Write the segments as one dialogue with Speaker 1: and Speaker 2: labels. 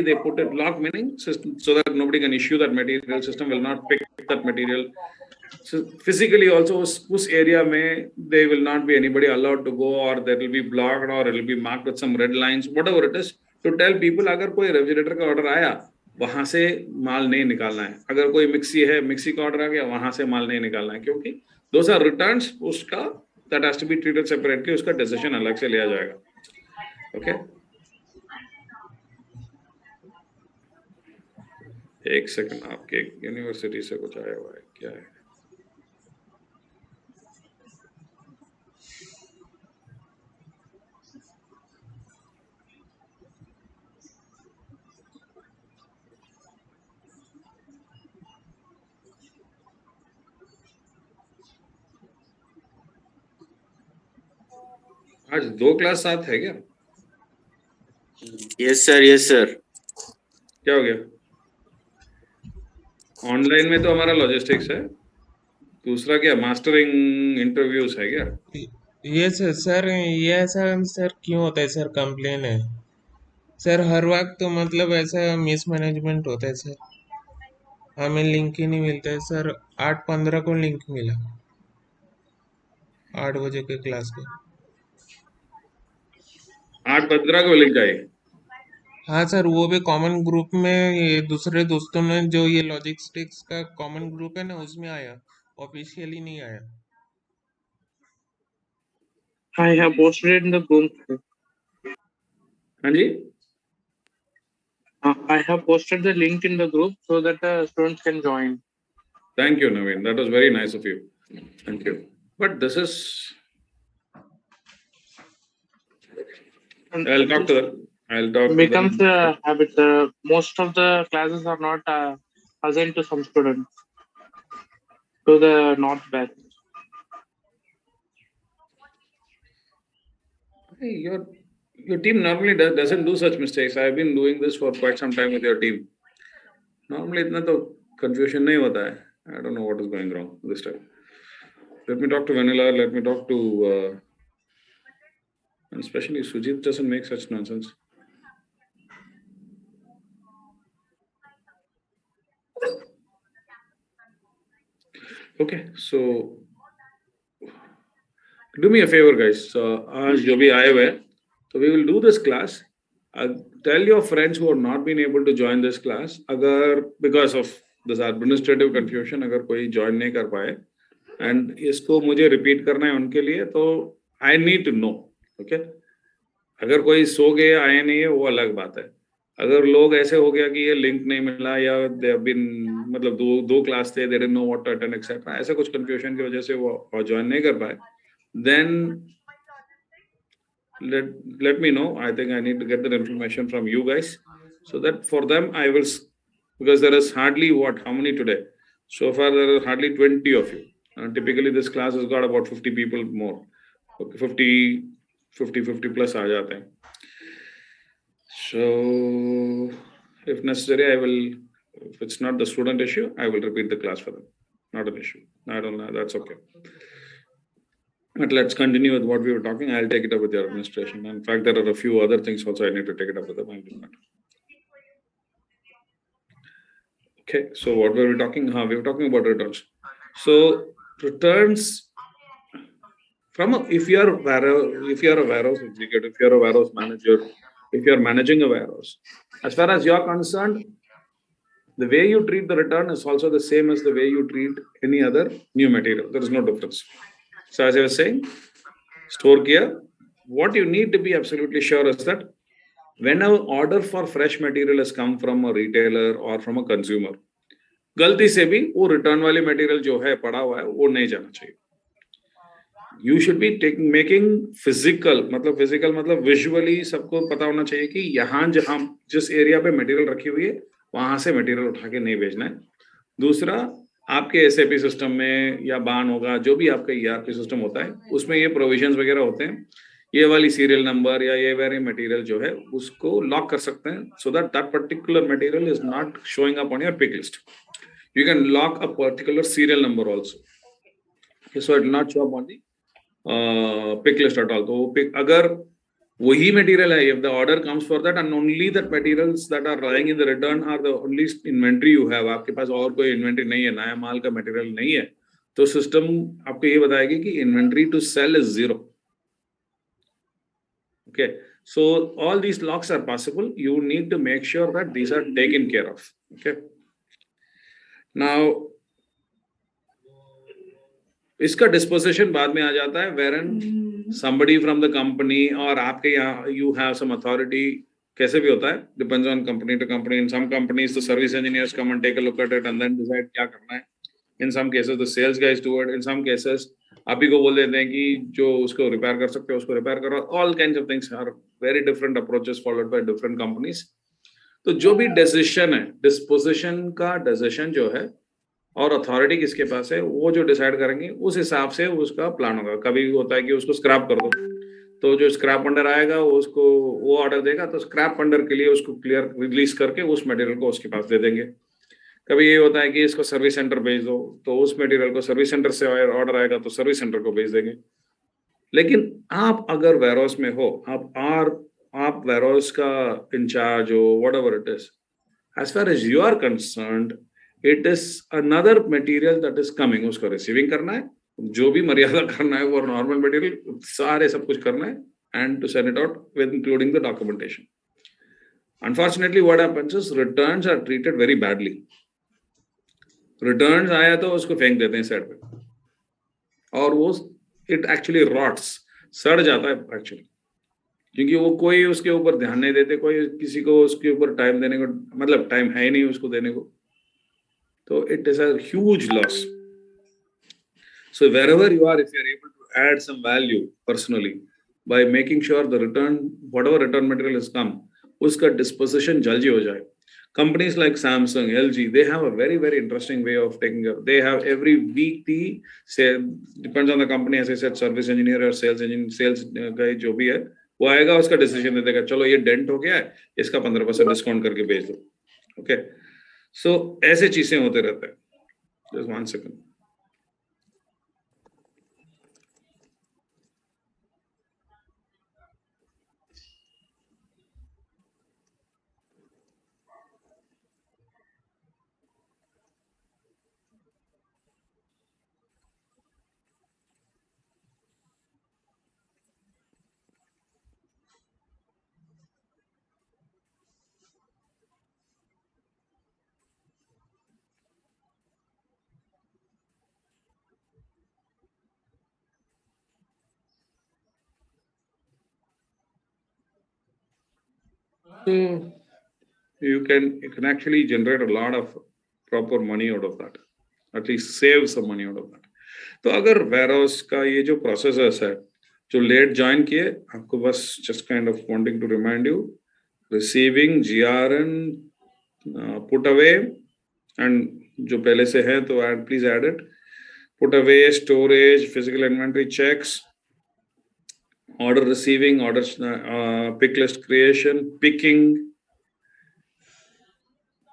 Speaker 1: they put a lock meaning system so that nobody can issue that material. System will not pick that material. So physically also उस area में they will not be anybody allowed to go, or there will be blocked, or it will be marked with some red lines, whatever it is, to tell people अगर कोई refrigerator का order आया वहां से माल नहीं निकालना है, अगर कोई मिक्सी है मिक्सी का ऑर्डर आ गया वहां से माल नहीं निकालना है, क्योंकि those are returns, उसका that has to be treated separately, उसका decision अलग से लिया जाएगा. Okay. एक सेकंड, आपके यूनिवर्सिटी से कुछ आया हुआ है, क्या है? आज 2 क्लास साथ है क्या?
Speaker 2: Yes sir, yes sir.
Speaker 1: क्या हो गया? ऑनलाइन में तो हमारा लॉजिस्टिक्स है, दूसरा क्या मास्टरिंग इंटरव्यूज है क्या?
Speaker 3: ये सर ये ऐसा सर क्यों होता है सर? कंप्लेन है सर हर वक्त, तो मतलब ऐसा मिसमैनेजमेंट होता है सर, हमें लिंक ही नहीं मिलता है सर. 8:15 को लिंक मिला, 8 बजे के क्लास के.
Speaker 1: 8:15 को लिंक आई?
Speaker 3: हाँ सर, वो भी कॉमन ग्रुप में, ये दूसरे दोस्तों ने जो ये लॉजिस्टिक्स का कॉमन ग्रुप है ना उसमें आया, ऑफिशियली नहीं आया.
Speaker 4: I have posted it in the group.
Speaker 1: हाँ जी,
Speaker 4: I have posted the link in the group so that the students can join.
Speaker 1: Thank you Naveen, that was very nice of you, thank you. But this is I'll talk to them.
Speaker 4: Becomes a habit. Most of the classes are not assigned to some students, to the north batch.
Speaker 1: Hey, your team normally doesn't do such mistakes. I've been doing this for quite some time with your team. Normally इतना तो confusion नहीं होता है. I don't know what is going wrong this time. Let me talk to Vanilla. Let me talk to and especially Sujit doesn't make such nonsense. Okay, so do me a favor, guys. आज जो भी आए हुए हैं, so we will do this class. Tell your friends who have not been able to join this class, अगर because of this administrative confusion, अगर कोई join नहीं कर पाए, and इसको मुझे repeat करना है उनके लिए, तो I need to know, okay? अगर कोई सो गए आए नहीं है वो अलग बात है. अगर लोग ऐसे हो गया कि ये लिंक नहीं मिला या दे हैव बीन मतलब दो क्लास थे, they didn't know what to attend etcetera, ऐसे कुछ कंफ्यूजन की वजह से वो ज्वाइन नहीं कर पाए, then let me know. I think I need to get that information from you guys so that for them I will, because there is hardly how many today? So far there are hardly 20 of you. Typically this class has got about 50 people more. Okay, 50 plus आ जाते हैं. So if necessary I will, if it's not the student issue, I will repeat the class for them. Not an issue. I don't know, that's okay. But let's continue with what we were talking. I'll take it up with your administration. In fact, there are a few other things also I need to take it up with them. I'll do that. Okay, so what were we talking? We were talking about returns. So returns from if you are a warehouse executive, if you are a warehouse manager, if you are managing a warehouse, as far as you are concerned, the way you treat the return is also the same as the way you treat any other new material. There is no difference. So as I was saying, store gear, what you need to be absolutely sure is that when an order for fresh material has come from a retailer or from a consumer, गलती से भी वो return वाली material जो है पड़ा हुआ है वो नहीं जाना चाहिए. You should be making physical मतलब विजुअली सबको पता होना चाहिए कि यहाँ जहाँ जिस एरिया पे मटेरियल रखी हुई है वहां से मटेरियल उठा के नहीं भेजना है. दूसरा, आपके SAP सिस्टम में या बान होगा, जो भी आपका ERP सिस्टम होता है, उसमें ये प्रोविजंस वगैरह होते हैं, ये वाली सीरियल नंबर या ये वाली मटेरियल जो है उसको लॉक कर सकते हैं, so that that particular material is not showing up on your pick list. You can lock a particular serial number also, okay, so it will not show up on the pick list at all. तो pick अगर वही material है. If the order comes for that and only that materials that are lying in the return are the only inventory you have, आपके पास और कोई inventory नहीं है, नया माल का material नहीं है, तो सिस्टम आपको ये बताएगी कि inventory to sell is 0. Okay, so all these locks are possible. You need to make sure that these are taken care of. Okay, now इसका डिस्पोजिशन बाद में आ जाता है, wherein somebody from the company और आपके यहाँ you have some authority, कैसे भी होता है, depends on company to company. In some companies the service engineers come and take a look at it and then decide क्या करना है. In some cases the sales guys do it. In some cases आप ही को बोल देते हैं कि जो उसको रिपेयर कर सकते हो उसको रिपेयर करो. All kinds of things are very different approaches followed by different companies. तो जो भी डिसीजन है, डिस्पोजिशन का डिसीजन जो है और अथॉरिटी किसके पास है, वो जो डिसाइड करेंगे उस हिसाब से उसका प्लान होगा. कभी होता है कि उसको स्क्रैप कर दो, तो जो स्क्रैप अंडर आएगा वो उसको वो ऑर्डर देगा, तो स्क्रैप अंडर के लिए उसको क्लियर रिलीज करके उस मटेरियल को उसके पास दे देंगे. कभी ये होता है कि इसको सर्विस सेंटर भेज दो, तो उस मटेरियल को सर्विस सेंटर से ऑर्डर आएगा तो सर्विस सेंटर को भेज देंगे. लेकिन आप अगर वेयरहाउस में हो, आप वेयरहाउस का इंचार्ज हो, whatever it is, as far as you are concerned, it is another material that is coming. उसको रिसीविंग करना है, जो भी मर्यादा करना है वो नॉर्मल मटेरियल सारे सब कुछ करना है, and to send it out with including the documentation. Unfortunately, what happens is returns are treated very badly. Returns आया तो उसको फेंक देते हैं साइड पे, और वो it actually rots, सड़ जाता है एक्चुअली, क्योंकि वो कोई उसके ऊपर ध्यान नहीं देते, कोई किसी को उसके ऊपर टाइम देने को, मतलब टाइम है ही नहीं उसको देने को, तो it is a huge loss. So wherever you are, if you are able to add some value personally by making sure the return, whatever return material has come, उसका disposition जल्दी हो जाए. Companies like Samsung, LG, they have a very, very interesting way of taking care. They have every week the, say, depends on the company, as I said, service engineer or sales engineer, sales guy जो भी है, वो आएगा, उसका decision दे देगा, चलो ये dent हो गया है, इसका 15% डिस्काउंट करके भेज दो. ओके, सो ऐसे चीजें होते रहते हैं. Just 1 second. So you can actually generate a lot of proper money out of that, at least save some money out of that. तो अगर वेयरहाउस का ये जो प्रोसेस है, जो लेट ज्वाइन किए, आपको बस just kind of wanting to remind you, receiving, GRN, put away, and जो पहले से है तो add, please add it, put away, storage, physical inventory checks, order receiving, order pick list creation, picking,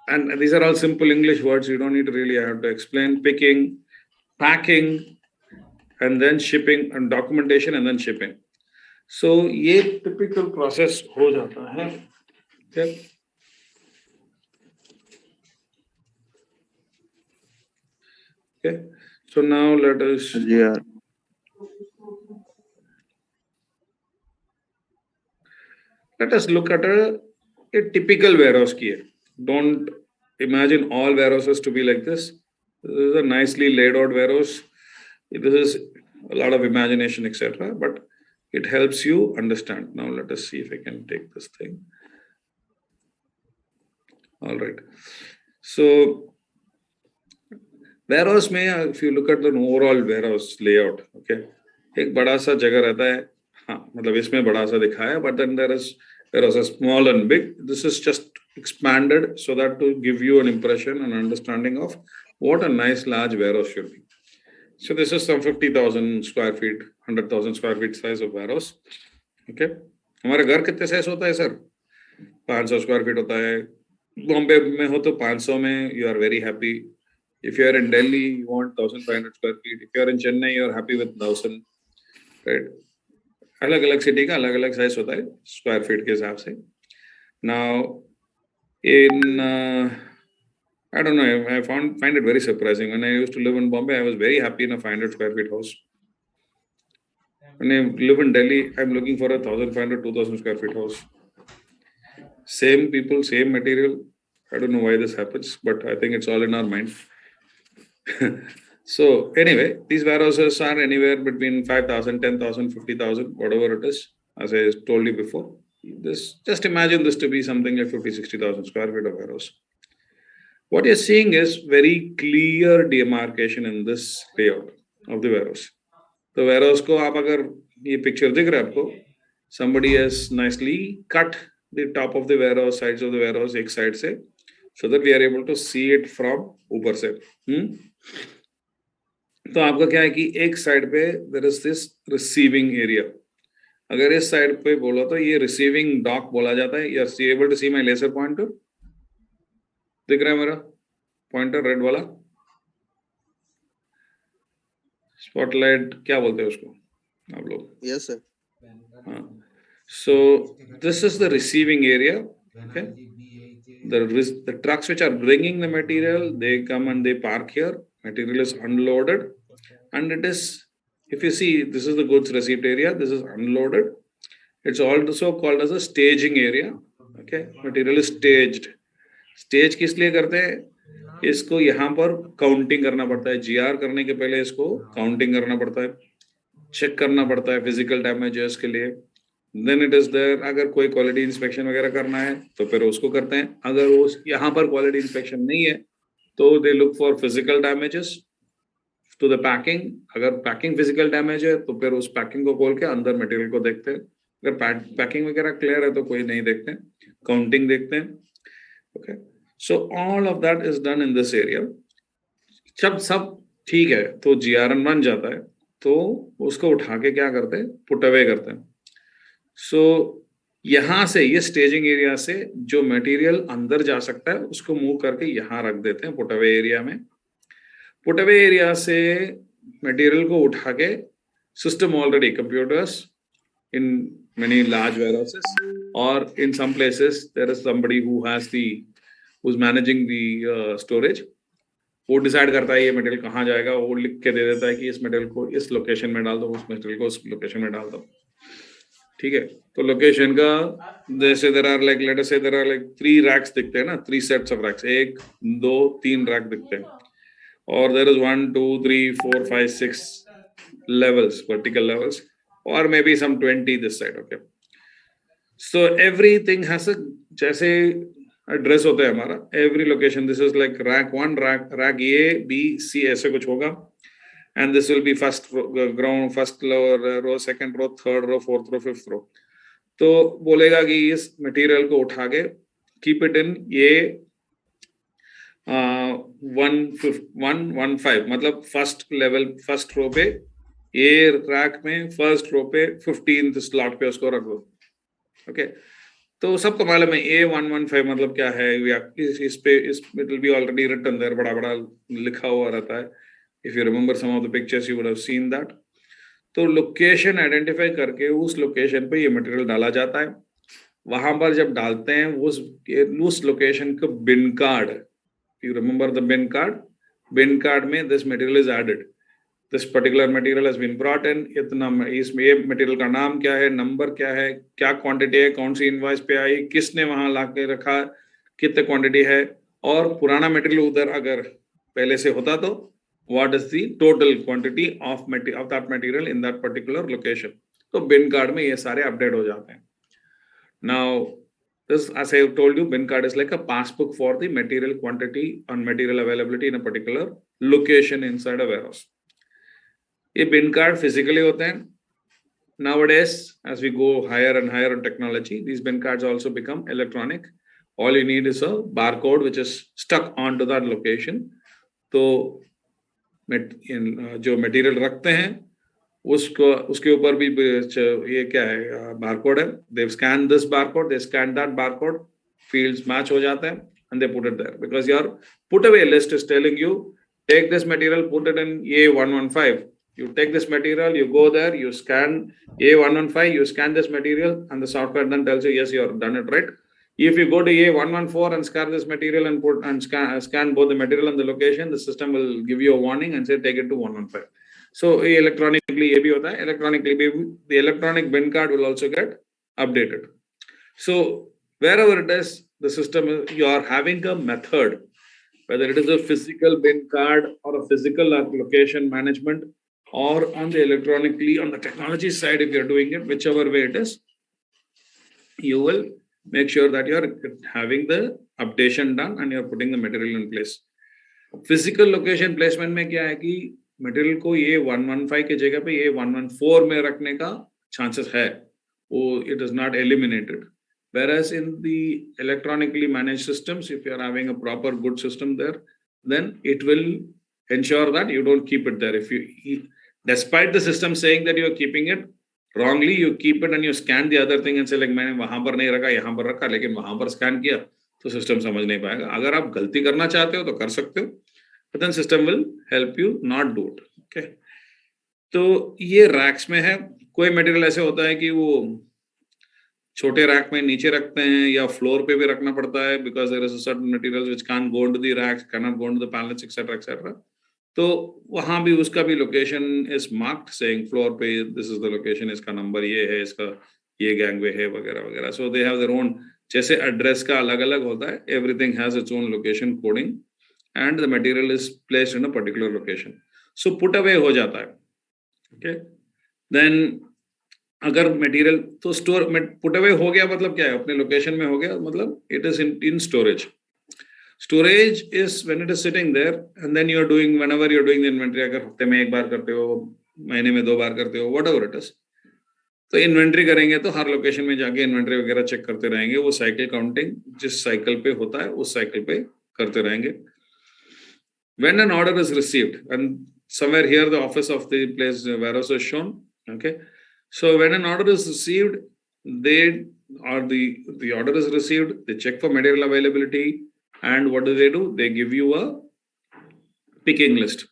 Speaker 1: and these are all simple English words, you don't need to really have to explain. Picking, packing, and then shipping, and documentation, and then shipping. So ये typical process हो जाता है. Okay. Okay, so now let us let us look at a typical warehouse key. Don't imagine all warehouses to be like this. This is a nicely laid out warehouse. This is a lot of imagination, etc. But it helps you understand. Now let us see if I can take this thing. All right. So warehouse में, if you look at the overall warehouse layout, okay, एक बड़ा सा जगह रहता है. हाँ, मतलब इसमें बड़ा सा दिखा है, but then there is a small and big. This is just expanded so that to give you an impression and understanding of what a nice large warehouse should be. So this is some 50,000 square feet, 100,000 square feet size of warehouse. Okay. हमारे घर कितने size होता है sir? 500 square feet होता है. बॉम्बे में हो तो 500 में you are very happy. If you are in Delhi, you want 1,500 square feet. If you are in Chennai, you are happy with 1,000, right? अलग अलग सिटी का अलग अलग साइज होता है स्क्वायर फीट के हिसाब से. Now in I don't know, I find it very surprising. When I used to live in Bombay, I was very happy in a 500 square feet house. When I live in Delhi, I'm looking for a 1,500, 2,000 square feet house. Same people, same material. I don't know why this happens, but I think it's all in our mind. So anyway, these warehouses are anywhere between 5,000, 10,000, 50,000, whatever it is. As I told you before, just imagine this to be something like 50, 60,000 square feet of warehouse. What you're seeing is very clear demarcation in this layout of the warehouse. तो warehouse को आप अगर ये picture दिख रहा है आपको, somebody has nicely cut the top of the warehouse, sides of the warehouse एक side से, so that we are able to see it from ऊपर से. तो आपका क्या है कि एक साइड पे there is this receiving area. अगर इस साइड पे बोला तो ये receiving dock बोला जाता है. You are able to see my laser pointer? दिख रहा है मेरा पॉइंटर रेड वाला स्पॉटलाइट क्या बोलते हैं उसको आप लोग?
Speaker 2: Yes, sir.
Speaker 1: हाँ. So this is the receiving area. Okay. The trucks which are bringing the material, they come and they park here. Material is unloaded, and it is, if you see, this is the goods receipt area. This is unloaded. It's also called as a staging area. Okay. Material is staged. Stage किस लिए करते हैं? इसको यहाँ पर counting करना पड़ता है. जीआर करने के पहले इसको काउंटिंग करना पड़ता है, चेक करना पड़ता है फिजिकल डैमेजेस के लिए. Then it is there. अगर कोई क्वालिटी इंस्पेक्शन वगैरह करना है तो फिर उसको करते हैं. अगर वो यहाँ पर क्वालिटी इंस्पेक्शन नहीं है तो they look for physical damages to the packing. अगर पैकिंग फिजिकल डैमेज है तो फिर उस पैकिंग को खोल के अंदर मटेरियल को देखते हैं. अगर पैकिंग वगैरह क्लियर है तो कोई नहीं देखते, काउंटिंग देखते हैं. Okay. So all of that is done in this area. जब सब ठीक है तो GRN बन जाता है, तो उसको उठा के क्या करते हैं? पुट अवे करते हैं. So यहाँ से ये स्टेजिंग एरिया से जो मटेरियल अंदर जा सकता है उसको मूव करके यहाँ रख देते हैं पुट अवे एरिया में. पुट अवे एरिया से मटेरियल को उठा के system already computers in many large warehouses, or in some places there is somebody who's managing the storage. वो डिसाइड करता है ये मटेरियल कहाँ जाएगा, वो लिख के दे देता है कि इस मटेरियल को इस लोकेशन में डाल दो, उस मटेरियल को उस लोकेशन में डाल दो. ठीक है. तो लोकेशन का जैसे there are like, let us say there are like 3 racks दिखते हैं ना, 3 sets of racks, 1 2 3 रैक दिखते हैं, और there is 1 2 3 4 5 6 levels, vertical levels, or maybe some 20 this side. Okay. So everything has a, जैसे एड्रेस होता है हमारा, every location, this is like rack 1, rack A, B, C ऐसे कुछ होगा, and this will be first ground, first row, second row, third row, fourth row, fifth row. तो बोलेगा कि इस मटेरियल को उठा के keep it in ये 115, मतलब फर्स्ट लेवल फर्स्ट रो पे ए रैक में फर्स्ट रो पे 15th स्लॉट पे उसको रख दो. ओके. तो सबको मालूम है A115 मतलब क्या है. इस पे it will be already written there, बड़ा बड़ा लिखा हुआ रहता है. If you remember some of the pictures you would have seen that. तो लोकेशन आइडेंटिफाई करके उस लोकेशन पे ये मटेरियल डाला जाता है. वहां पर जब डालते हैं उस लोकेशन का bin card, you remember the bin card, bin card में this material is added, this particular material has been brought in, इतना इसमें ये मटेरियल का नाम क्या है, नंबर क्या है, क्या क्वांटिटी है, कौन सी इनवॉइस पे आई, किसने वहां ला के रखा, कितने क्वांटिटी है, और पुराना मटेरियल उधर अगर पहले से होता तो what is the total quantity of that material in that particular location. तो बिन कार्ड में ये सारे अपडेट हो जाते हैं. Now this, as I have told you, bin card is like a passbook for the material quantity and material availability in a particular location inside a warehouse. ये bin card physically होते हैं. Nowadays, as we go higher and higher in technology, these bin cards also become electronic. All you need is a barcode which is stuck onto that location. तो जो material रखते हैं उसको उसके ऊपर भी ये क्या है, बारकोड है. They scan this barcode, they scan that barcode, fields match हो जाते हैं, and they put it there, because your put away list is telling you take this material, put it in A115, You take this material, you go there, you scan A115, you scan this material, and the software then tells you, yes, you have done it right. If you go to A114 and scan this material and put and scan both the material and the location, the system will give you a warning and say take it to 115. So electronically ये भी होता है, electronically the electronic bin card will also get updated. So wherever it is, the system you are having a method, whether it is a physical bin card or a physical location management, or on the electronically on the technology side, if you're doing it, whichever way it is, you will make sure that you're having the updation done and you're putting the material in place. Physical location placement में क्या है कि material को ये 115 की जगह पे ये 114 में रखने का chances है, वो it is not eliminated. Whereas in the electronically managed systems, if you are having a proper good system there, then it will ensure that you don't keep it there. If you, despite the system saying that you are keeping it wrongly, you keep it and you scan the other thing and say like मैंने वहां पर नहीं रखा, यहाँ पर रखा, लेकिन वहां पर स्कैन किया तो सिस्टम समझ नहीं पाएगा. अगर आप गलती करना चाहते हो तो कर सकते हो, but then system will help you not do it. Okay. तो ये रैक्स में है. कोई मटेरियल ऐसे होता है कि वो छोटे रैक में नीचे रखते हैं या फ्लोर पे भी रखना पड़ता है, because there is a certain material which can't go into the racks, can not go into the pallets etcetera etcetera. तो वहां भी उसका भी location is marked saying floor पे दिस इज द लोकेशन, इसका नंबर ये है, इसका ये गैंगवे है वगैरह वगैरह. So they have their own, जैसे एड्रेस का अलग अलग होता है, everything has its own location coding and the material is placed in a particular location. So put away हो जाता है. ओके. देन अगर मटेरियल तो स्टोर पुट अवे हो गया मतलब क्या है, अपने लोकेशन में हो गया मतलब it is in storage. Storage is when it is sitting there and then you are doing whenever you are doing the inventory. अगर हफ्ते में एक बार करते हो, महीने में 2 बार करते हो, व्हाटएवर इट इज, तो इन्वेंटरी करेंगे तो हर लोकेशन में जाके इन्वेंटरी वगैरह चेक करते रहेंगे. वो साइकिल काउंटिंग जिस साइकिल पे होता है उस साइकिल पे करते रहेंगे. When an order is received, and somewhere here the office of the place warehouse is shown. Okay. So when an order is received, the order is received, they check for material availability, and what do? They give you a picking list.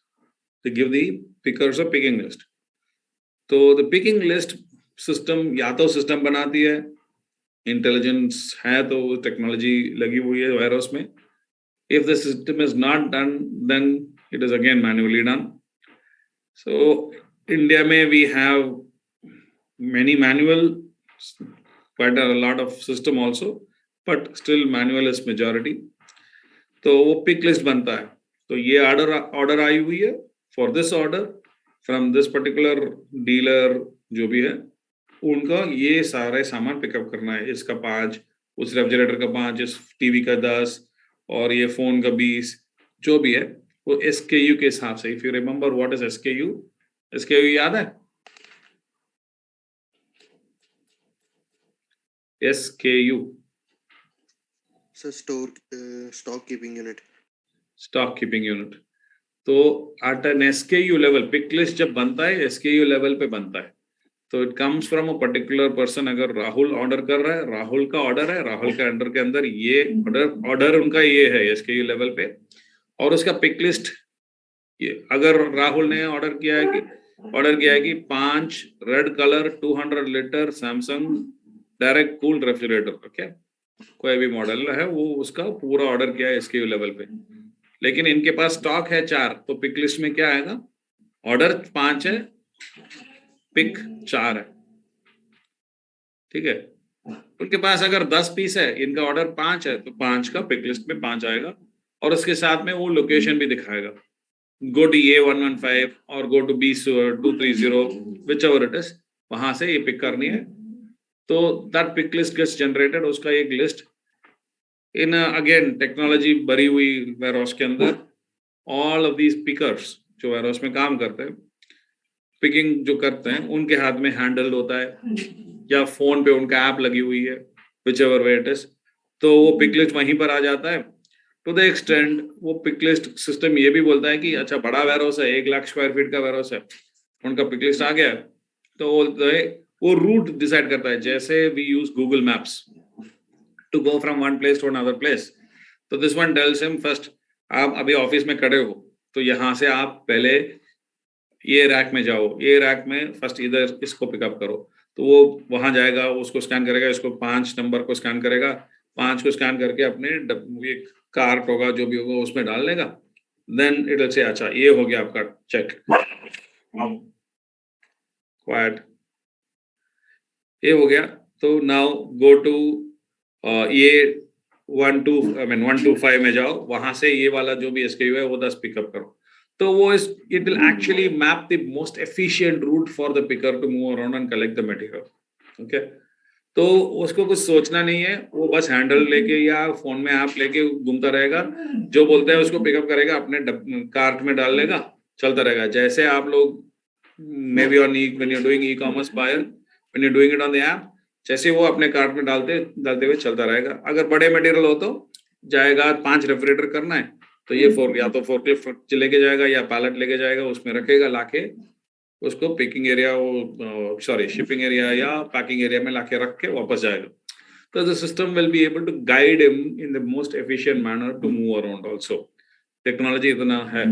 Speaker 1: They give the pickers a picking list. So the picking list system या तो system बनाती है, intelligence है तो technology लगी हुई है warehouse में. If the system is not done, then it is again manually done. So India में we have many manual, quite a lot of system also, but still manual is majority. तो वो pick list बनता है. तो ये order आई हुई है, for this order from this particular dealer जो भी है, उनका ये सारे सामान पिकअप करना है. इसका 5, उस रेफ्रिजरेटर का 5, इस टीवी का 10 और ये फोन का 20, जो भी है वो SKU के हिसाब से. If you remember what is SKU याद है? SKU
Speaker 2: So stock keeping unit.
Speaker 1: Stock keeping unit. तो at an SKU level pick list जब बनता है SKU लेवल पे बनता है. तो it comes from a particular person. अगर राहुल ऑर्डर कर रहा है, राहुल का ऑर्डर है, राहुल के अंडर के अंदर ये ऑर्डर उनका ये है SKU लेवल पे, और उसका पिक लिस्ट ये. अगर राहुल ने ऑर्डर किया है कि 5 red colour 200 litre Samsung direct cooled refrigerator, okay, कोई भी मॉडल है, वो उसका पूरा ऑर्डर किया है SKU लेवल पे, लेकिन इनके पास स्टॉक है 4, तो पिक लिस्ट में क्या आएगा? ऑर्डर 5 है, पिक 4 है. ठीक है. उनके पास अगर 10 पीस है, इनका ऑर्डर 5 है, तो 5 का पिक लिस्ट में 5 आएगा, और उसके साथ में वो लोकेशन भी दिखाएगा. गो टू A115 और go to B230 whichever it is, वहां से ये पिक करनी है. तो that pick list gets generated. उसका एक लिस्ट इन अगेन टेक्नोलॉजी भरी हुई वेयरहाउस के अंदर. ऑल ऑफ दीज पिकर्स जो वेयरहाउस में काम करते हैं, पिकिंग जो करते हैं, उनके हाथ में हैंडल होता है या फोन पे उनका ऐप लगी हुई है, whichever way it is. तो वो पिक लिस्ट वहीं पर आ जाता है. टू द एक्सटेंड वो पिक लिस्ट सिस्टम ये भी बोलता है कि अच्छा बड़ा वेयरहाउस है, 1 लाख स्क्वायर फीट का वेयरहाउस है, उनका पिक लिस्ट आ गया, तो वो रूट डिसाइड करता है. जैसे we use Google maps to go from one place to another place. तो this one tells him first, आप अभी ऑफिस में खड़े हो, तो यहाँ से आप पहले ये रैक में जाओ, ये रैक में फर्स्ट इधर इसको पिकअप करो, तो वो वहां जाएगा, उसको स्कैन करेगा, इसको 5 नंबर को स्कैन करेगा, 5 को स्कैन करके अपने ये कार्ट होगा जो भी होगा उसमें डाल लेगा, देन इट विल से अच्छा ये हो गया आपका चेक, क्वाइट, ये हो गया। तो नाउ गो टू ये 125 में जाओ, वहां से ये वाला जो भी SKU है वो 10 पिकअप करो, तो वो इस it will actually map the most efficient route for the picker to move around and collect the material. Okay, तो उसको कुछ सोचना नहीं है, वो बस हैंडल लेके या फोन में ऐप लेके घूमता रहेगा, जो बोलते हैं उसको पिकअप करेगा, अपने कार्ट में डाल लेगा, चलता रहेगा। जैसे आप लोग maybe on when you are doing e-commerce buyer, when you doing it on the app, जैसे वो अपने कार्ट में डालते डालते हुए चलता रहेगा। अगर बड़े मटेरियल हो तो जाएगा, 5 रेफ्रिजरेटर करना है तो ये या तो फोर्कलिफ्ट लेके जाएगा या पैलेट लेके जाएगा, उसमें रखेगा, लाके उसको पिकिंग एरिया, वो सॉरी शिपिंग एरिया या पैकिंग एरिया में लाके रख के वापस जाएगा। तो the system will be able to guide him in the most efficient manner to move around also. Technology इतना है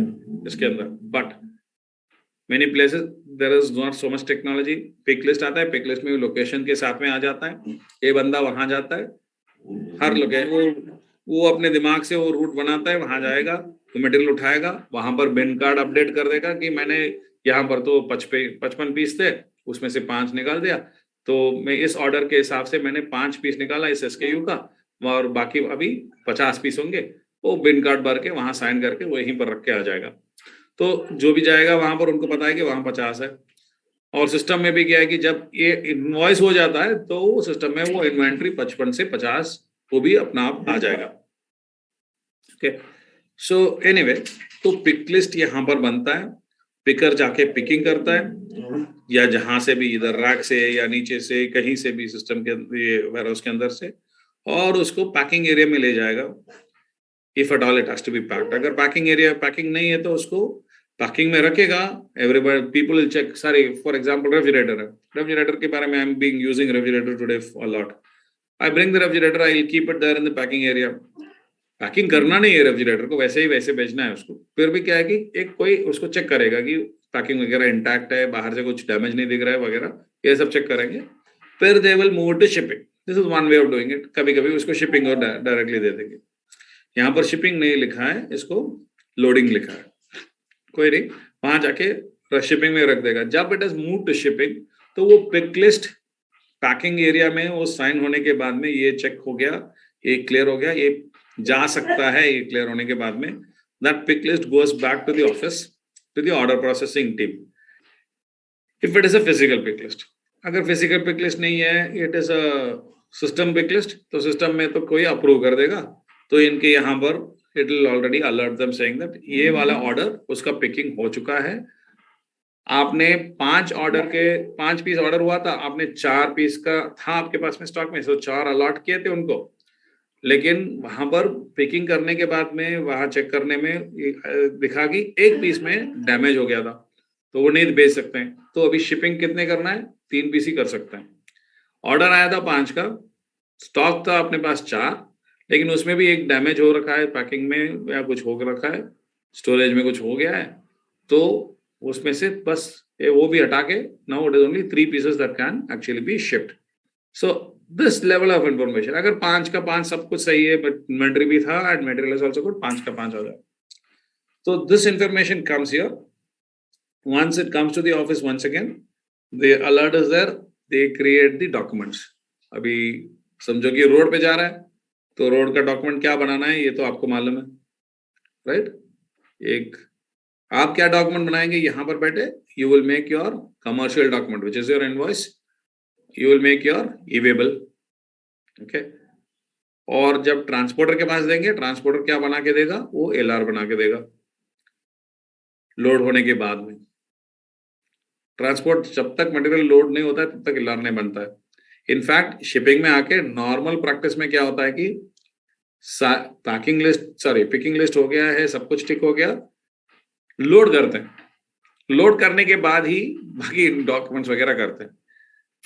Speaker 1: इसके अंदर, but many places there is not so much technology. Pick list आता है, पिक लिस्ट में location के साथ में आ जाता है, ये बंदा वहां जाता है, हर लोकेशन वो अपने दिमाग से वो रूट बनाता है, वहां जाएगा तो मटेरियल उठाएगा, वहां पर बिन कार्ड अपडेट कर देगा कि मैंने यहाँ पर तो 55 पीस थे, उसमें से 5 निकाल दिया, तो मैं इस ऑर्डर के हिसाब से मैंने 5 पीस निकाला इस SKU का, और बाकी अभी 50 पीस होंगे, वो बिन कार्ड भर के वहां साइन करके वहीं पर रख के आ जाएगा। तो जो भी जाएगा वहां पर उनको पता है कि वहां 50 है, और सिस्टम में भी क्या है कि जब ये इनवॉइस हो जाता है तो सिस्टम में वो इन्वेंट्री 55 से 50 वो भी अपना आप आ जाएगा। ओके, सो एनीवे, तो पिक लिस्ट यहाँ पर बनता है, पिकर जाके पिकिंग करता है, या जहां से भी, इधर रैक से या नीचे से कहीं से भी सिस्टम के वेयरहाउस के अंदर से, और उसको पैकिंग एरिया में ले जाएगा, if at all it has to be packed. अगर पैकिंग एरिया पैकिंग नहीं है तो उसको पैकिंग में रखेगा, everybody people will check. Sorry for example refrigerator है, रेफ्रिजरेटर के बारे में I am being using refrigerator today a lot, I bring the refrigerator, I will keep it there in the packing area. Packing करना नहीं है refrigerator को, वैसे ही वैसे भेजना है उसको, फिर भी क्या है कि एक कोई उसको चेक करेगा कि पैकिंग वगैरह इंटैक्ट है, बाहर से कुछ डैमेज नहीं दिख रहा है वगैरह, ये सब चेक करेंगे, फिर they will move to shipping. This is one way of doing it. कभी कभी उसको शिपिंग और डायरेक्टली दे देंगे, यहाँ पर शिपिंग नहीं लिखा है, इसको लोडिंग लिखा है, कोई नहीं, वहां जाके शिपिंग में रख देगा। जब it is move to shipping तो वो पिक लिस्ट पैकिंग एरिया में वो साइन होने के बाद में ये चेक हो गया, ये क्लियर हो गया, ये जा सकता है, ये क्लियर होने के बाद में that pick list goes back to the office to the order processing team, if it is a physical pick list. अगर फिजिकल पिक लिस्ट नहीं है, it is a system pick list, तो सिस्टम में तो कोई अप्रूव कर देगा, तो इनके यहाँ पर it will already alert them saying that ये वाला ऑर्डर उसका पिकिंग हो चुका है। आपने 5 पीस ऑर्डर हुआ था, आपने 4 पीस का था आपके पास में स्टॉक में, तो 4 अलॉट किए थे उनको, लेकिन वहां पर पिकिंग करने के बाद में वहां चेक करने में दिखा कि 1 पीस में डैमेज हो गया था, तो वो नहीं बेच सकते हैं। तो अभी शिपिंग कितने करना है, 3 पीस ही कर सकते हैं। ऑर्डर आया था 5 का, स्टॉक था अपने पास 4, लेकिन उसमें भी एक डैमेज हो रखा है पैकिंग में, या कुछ हो रखा है स्टोरेज में, कुछ हो गया है, तो उसमें से बस वो भी हटा के now it is only 3 pieces that can actually be shipped. So this level of information, अगर 5 का 5 सब कुछ सही है, बट इन्वेंटरी भी था and material is also good, 5 का 5 आ जाए, तो this information comes here. once it comes to the office, once again the alert is there, they create the documents। अभी समझो कि रोड पे जा रहा है, तो रोड का डॉक्यूमेंट क्या बनाना है ये तो आपको मालूम है, राइट? एक आप क्या डॉक्यूमेंट बनाएंगे यहाँ पर बैठे, you will make your commercial document which is your invoice, you will make your e-way bill, okay. और जब ट्रांसपोर्टर के पास देंगे, ट्रांसपोर्टर क्या बना के देगा, वो LR बना के देगा लोड होने के बाद में। ट्रांसपोर्ट जब तक मटेरियल लोड नहीं होता है तब तक LR नहीं बनता है। इनफैक्ट शिपिंग में आके नॉर्मल प्रैक्टिस में क्या होता है कि packing list sorry picking list हो गया है, सब कुछ ठीक हो गया, लोड करते हैं, लोड करने के बाद ही बाकी डॉक्यूमेंट्स वगैरह करते हैं,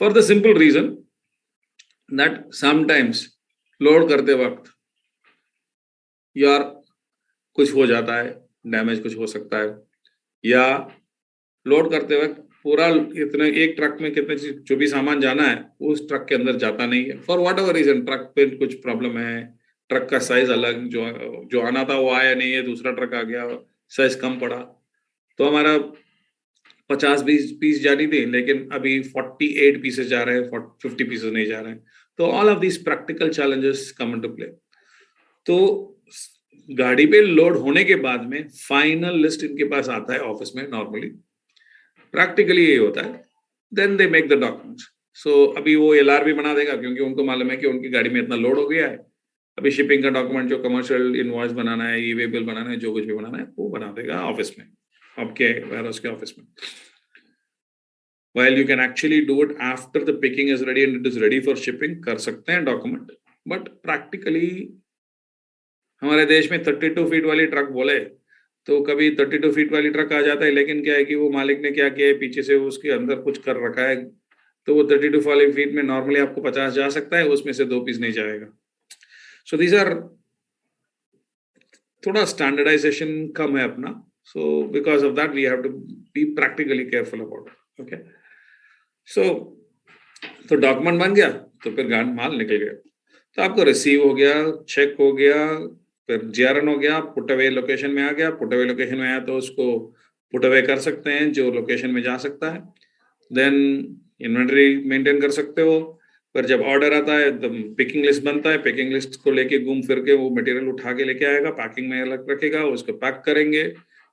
Speaker 1: for the simple reason that sometimes load करते वक्त यार कुछ हो जाता है, डैमेज कुछ हो सकता है, या लोड करते वक्त पूरा इतने एक ट्रक में कितने जो भी सामान जाना है उस ट्रक के अंदर जाता नहीं है, for whatever reason, truck पे कुछ प्रॉब्लम है, ट्रक का साइज अलग, जो आना था वो आया नहीं है, दूसरा ट्रक आ गया, साइज कम पड़ा, तो हमारा 50-20 पीस जानी थी, लेकिन अभी 48 पीसेस जा रहे हैं, 50 पीसेस नहीं जा रहे हैं। तो all of these practical challenges come into play. तो गाड़ी पे लोड होने के बाद में फाइनल लिस्ट इनके पास आता है ऑफिस में, नॉर्मली प्रैक्टिकली यही होता है, then they make the documents. So अभी वो एलआर भी बना देगा, क्योंकि उनको मालूम है कि उनकी गाड़ी में इतना लोड हो गया है, अभी शिपिंग का डॉक्यूमेंट, जो कमर्शियल इनवॉइस बनाना है, ई-वे बिल बनाना है, जो कुछ भी बनाना है वो बना देगा ऑफिस में, आपके वेयरहाउस के ऑफिस में। While you can actually do it after the picking is ready and it is ready for shipping, कर सकते हैं डॉक्यूमेंट, बट प्रैक्टिकली हमारे देश में 32 फीट वाली ट्रक बोले तो कभी 32 फीट वाली ट्रक आ जाता है, लेकिन क्या है कि वो मालिक ने क्या किया है, पीछे से उसके अंदर कुछ कर रखा है, तो वो 32 वाली फीट में नॉर्मली आपको 50 जा सकता है, उसमें से 2 पीस नहीं जाएगा। सो दीज आर, थोड़ा स्टैंडर्डाइजेशन कम है अपना, so because of that we have to be practically careful about it. Okay, so तो डॉक्यूमेंट बन गया, तो फिर गान माल निकल गया, तो आपको रिसीव हो गया, चेक हो गया, फिर जीआरएन हो गया, पुट अवे लोकेशन में आ गया, पुट अवे लोकेशन में आया तो उसको पुट अवे कर सकते हैं जो लोकेशन में जा सकता है, देन इन्वेंटरी मेंटेन कर सकते हो, फिर जब ऑर्डर आता है तो पिकिंग लिस्ट बनता है, पिकिंग लिस्ट को लेके घूम फिर के वो मटेरियल उठा के लेके आएगा, पैकिंग में अलग रखेगा, उसको पैक करेंगे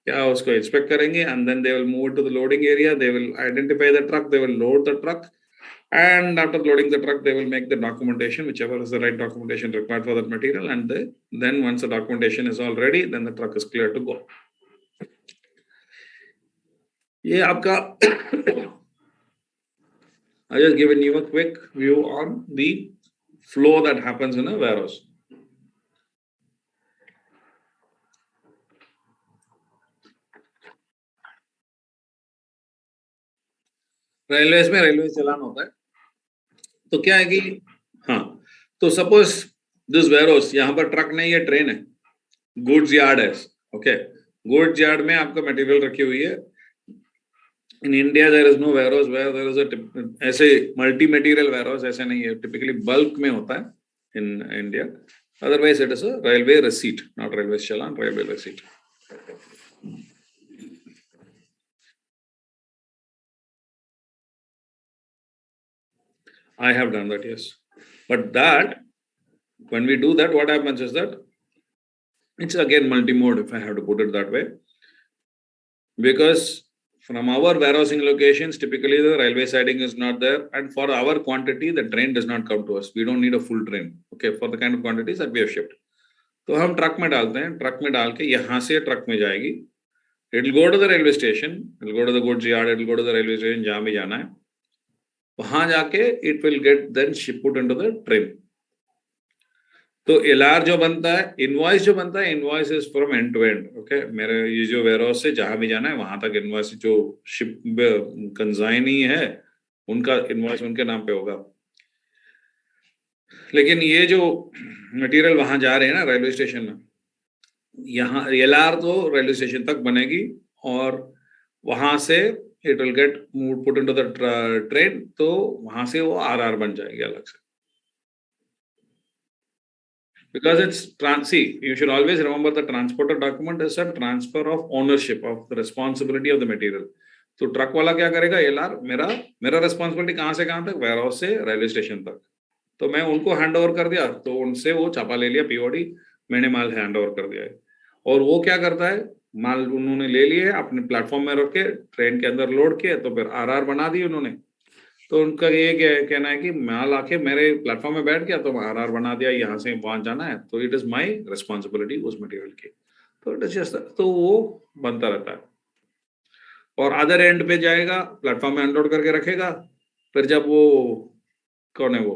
Speaker 1: या उसको इंस्पेक्ट करेंगे, and then they will move to the loading area, they will identify the truck, they will load the truck, and after loading the truck they will make the documentation, whichever is the right documentation required for that material, and then once the documentation is all ready, then the truck is clear to go. ये आपका I just given you a quick view on the flow that happens in a warehouse. Railways में railway चलान होता है, तो क्या है कि हाँ, तो सपोज दिस वेयरहाउस, यहाँ पर ट्रक नहीं है, ट्रेन है, गुड्स यार्ड है, ओके, गुड्स यार्ड में आपका मटेरियल रखी हुई है। In India there is no warehouse where there is a ऐसे मल्टी मटेरियल वेयरहाउस, ऐसे नहीं है, टिपिकली बल्क में होता है in India, otherwise it is a railway receipt, not railway challan, railway receipt. I have done that, yes. But that, when we do that, what happens is that it's again multi-mode, if I have to put it that way. Because from our warehousing locations, typically the railway siding is not there. And for our quantity, the train does not come to us. We don't need a full train, okay, for the kind of quantities that we have shipped. तो हम truck में डालते हैं, truck में डाल के यहाँ से ट्रक में जाएगी, it will go to the railway station, it will go to the goods yard, it will go to the railway station, जहाँ भी जाना है, वहां जाके it will get then shipped into the train. तो एलआर जो बनता है, इनवॉइस जो बनता है, invoice is from end to end, okay, मेरे ये जो वेयरहाउस से जहां भी जाना है वहां तक इनवॉइस, जो शिप कंसाइनी है उनका इनवॉइस उनके नाम पे होगा। लेकिन ये जो मटेरियल वहां जा रहे हैं ना रेलवे स्टेशन में, यहाँ एलआर तो रेलवे स्टेशन तक बनेगी और वहां से it will get moved, put into the train, तो वहां से वो आरआर बन जाएगी अलग से, because it's see, you should always remember the transporter document is a transfer of ownership of the responsibility of the material. तो ट्रक वाला क्या करेगा, एलआर मेरा रिस्पॉन्सिबिलिटी कहाँ से कहाँ तक, वेयर हाउस से रेलवे स्टेशन तक, तो मैं उनको हैंड ओवर कर दिया, तो उनसे वो छापा ले लिया, पीओडी, मैंने माल हैंड ओवर कर दिया है, और वो क्या करता है, माल उन्होंने ले लिए अपने प्लेटफॉर्म में रख के ट्रेन के अंदर लोड किए, तो फिर आरआर बना दी उन्होंने, तो उनका ये कहना है कि माल आके मेरे प्लेटफॉर्म में बैठ गया तो आरआर बना दिया, यहाँ से वहां जाना है, तो इट इज माय रिस्पॉन्सिबिलिटी उस मटेरियल की, तो इट इज जस्ट, तो वो बनता रहता है। और अदर एंड पे जाएगा, प्लेटफॉर्म में अनलोड करके रखेगा, फिर जब वो कौन है वो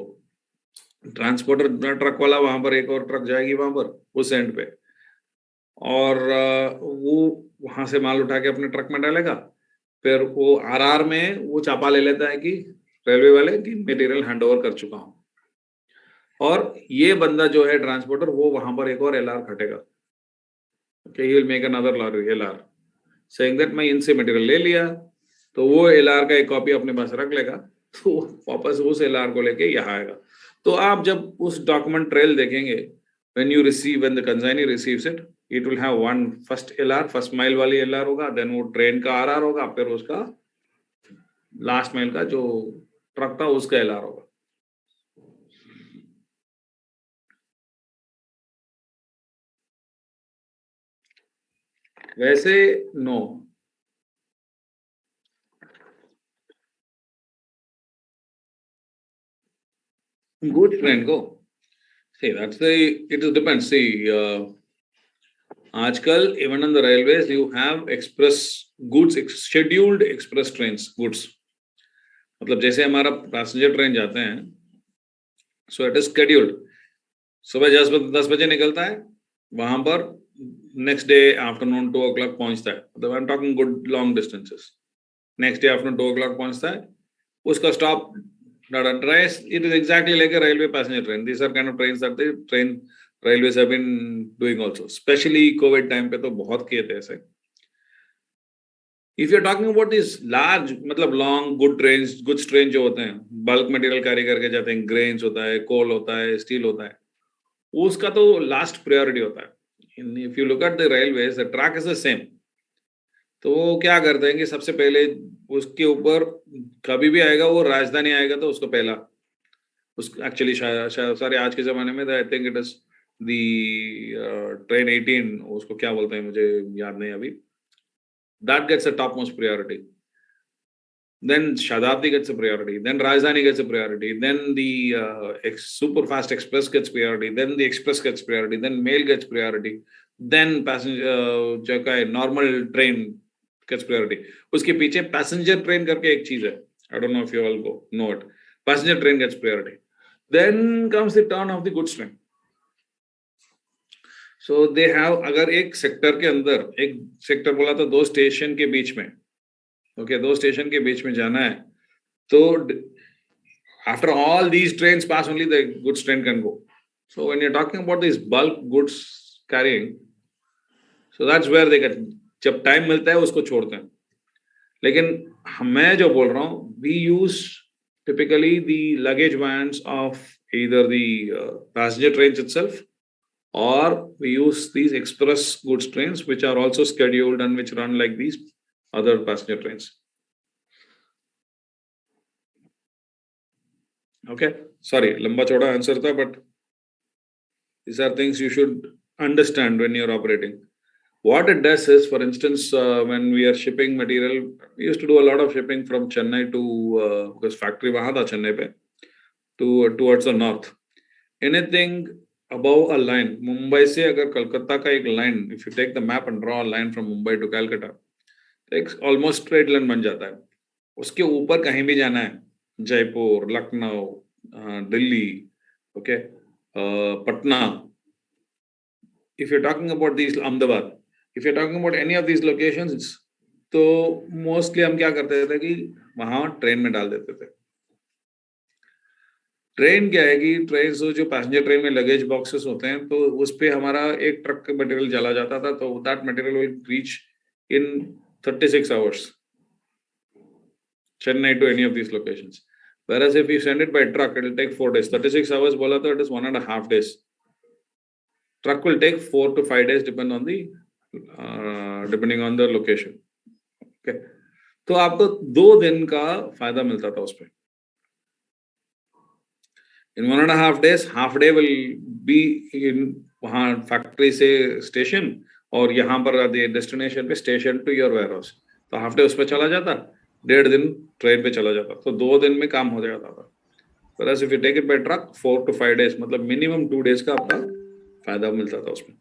Speaker 1: ट्रांसपोर्टर ट्रक वाला, वहां पर एक और ट्रक जाएगी वहां पर उस एंड पे, और वो वहां से माल उठा के अपने ट्रक में डालेगा, फिर वो आरआर में वो चापा ले लेता है कि रेलवे वाले की मटेरियल हैंड ओवर कर चुका हूं, और ये बंदा जो है ट्रांसपोर्टर, वो वहां पर एक और एलआर खटेगा, okay, he will make another LR saying that मैं इनसे मटेरियल ले लिया, तो वो एलआर का एक कॉपी अपने पास रख लेगा, तो वापस उस एलआर को लेके यहाँ आएगा। तो आप जब उस डॉक्यूमेंट ट्रेल देखेंगे, when the consignee receives it, it will have one first LR, first mile वाली एलआर होगा, देन वो ट्रेन का आरआर होगा, फिर उसका लास्ट माइल का जो ट्रक था उसका एलआर होगा। वैसे नो, गुड ट्रेन को see that's the it is depends, see आजकल even on the railways you have express goods, scheduled express trains goods, मतलब जैसे हमारा पैसेंजर ट्रेन जाते हैं, सो इट इज शेड्यूल्ड, सुबह 10 बजे निकलता है, वहां पर नेक्स्ट डे आफ्टरनून 2 o'clock पहुंचता है, मतलब I am talking good long distances, next day afternoon 2 o'clock पहुंचता है, उसका stop it is exactly like a railway passenger train. These are kind of trains that the train railways have been doing also, specially Covid time पे तो बहुत किए थे ऐसे। If you are talking about this large, मतलब long goods train जो होते हैं, बल्क मटेरियल कैरी करके जाते हैं, ग्रेन्स होता है, कोल होता है, स्टील होता है, उसका तो लास्ट प्रायोरिटी होता है। If you look at the railways, the track is the same, तो वो क्या करते हैं कि सबसे पहले उसके ऊपर कभी भी आएगा वो राजधानी आएगा तो उसको पहला, उस एक्चुअली सारे आज के जमाने में I think it is the train 18, उसको क्या बोलते हैं मुझे याद नहीं अभी, that gets a topmost priority, then Shadabdi gets a priority, then Rajdhani gets a priority, then the super fast express gets priority, then the express gets priority, then mail gets priority, then passenger जो का normal train gets priority। उसके पीछे passenger train करके एक चीज है, I don't know if you all know it, passenger train gets priority, then comes the turn of the goods train। So they have, अगर एक सेक्टर के अंदर, एक सेक्टर बोला तो 2 स्टेशन के बीच में, ओके 2 स्टेशन के बीच में जाना है, तो after all these trains pass only the goods train can go. So when you are talking about this bulk goods carrying, so that's where they get, जब टाइम मिलता है उसको छोड़ते हैं। लेकिन मैं जो बोल रहा हूँ, we use typically the luggage vans of either the passenger trains itself, or we use these express goods trains which are also scheduled and which run like these other passenger trains। Okay, sorry, lamba choda answer tha, but these are things you should understand when you're operating। What it does is, for instance, when we are shipping material, we used to do a lot of shipping from Chennai to because factory wahan tha Chennai pe, to towards the north। Anything above a line, Mumbai से अगर कलकत्ता का एक line, if you take the map and draw a line from Mumbai to Calcutta, एक almost straight line बन जाता है। उसके ऊपर कहीं भी जाना है, Jaipur, Lucknow, Delhi, okay, Patna, if you talking about this, Ahmedabad, if you talking about any of this locations, तो मोस्टली हम क्या करते थे कि वहां ट्रेन में डाल देते थे। ट्रेन क्या है कि ट्रेन जो पैसेंजर ट्रेन में लगेज बॉक्सेस होते हैं, तो उस पे हमारा एक ट्रक का मटेरियल चला जाता था, तो that material will reach in 36 hours Chennai to any of these locations, whereas if you send it by truck it will take 4 days। 36 hours बोला तो it is 1.5 days, truck will take 4 to 5 days depending on the location। okay, तो आपको 2 दिन का फायदा मिलता था उसपे। In 1.5 days, half day will be in वहाँ फैक्ट्री से स्टेशन, और यहाँ पर डेस्टिनेशन पे station to your warehouse, तो हाफ डे उस पर चला जाता, 1.5 दिन ट्रेन पे चला जाता, तो 2 दिन में काम हो जाता था। Whereas if you take it by truck, 4 to 5 days, मतलब मिनिमम 2 days का आपका फायदा मिलता था उसमें।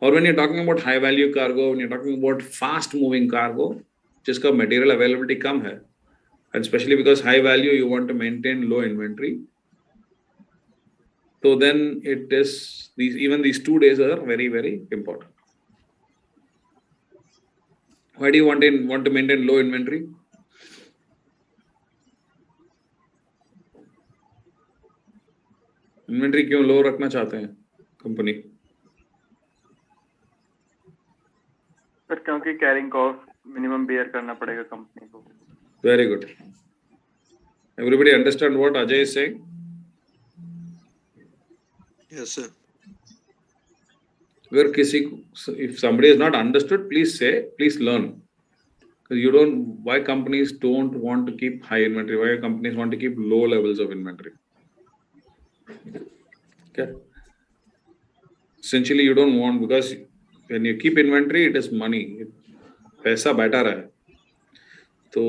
Speaker 1: और when you're talking about high value cargo, when you're talking about fast moving cargo, जिसका material availability कम है, and especially because high value you want to maintain low inventory, so then it is these 2 days are very, very important। Why do you want to maintain low inventory? Inventory क्यों लो रखना चाहते हैं company?
Speaker 5: Sir क्योंकि carrying cost minimum bear करना पड़ेगा company को.
Speaker 1: Very good. Everybody understand what Ajay is saying?
Speaker 2: Yes, sir.
Speaker 1: अगर किसी को, if somebody has not understood, please say, please learn. Because you don't, why companies don't want to keep high inventory? Why companies want to keep low levels of inventory? Okay. Essentially, you don't want, because when you keep inventory, it is money. पैसा बैठा रहा है. तो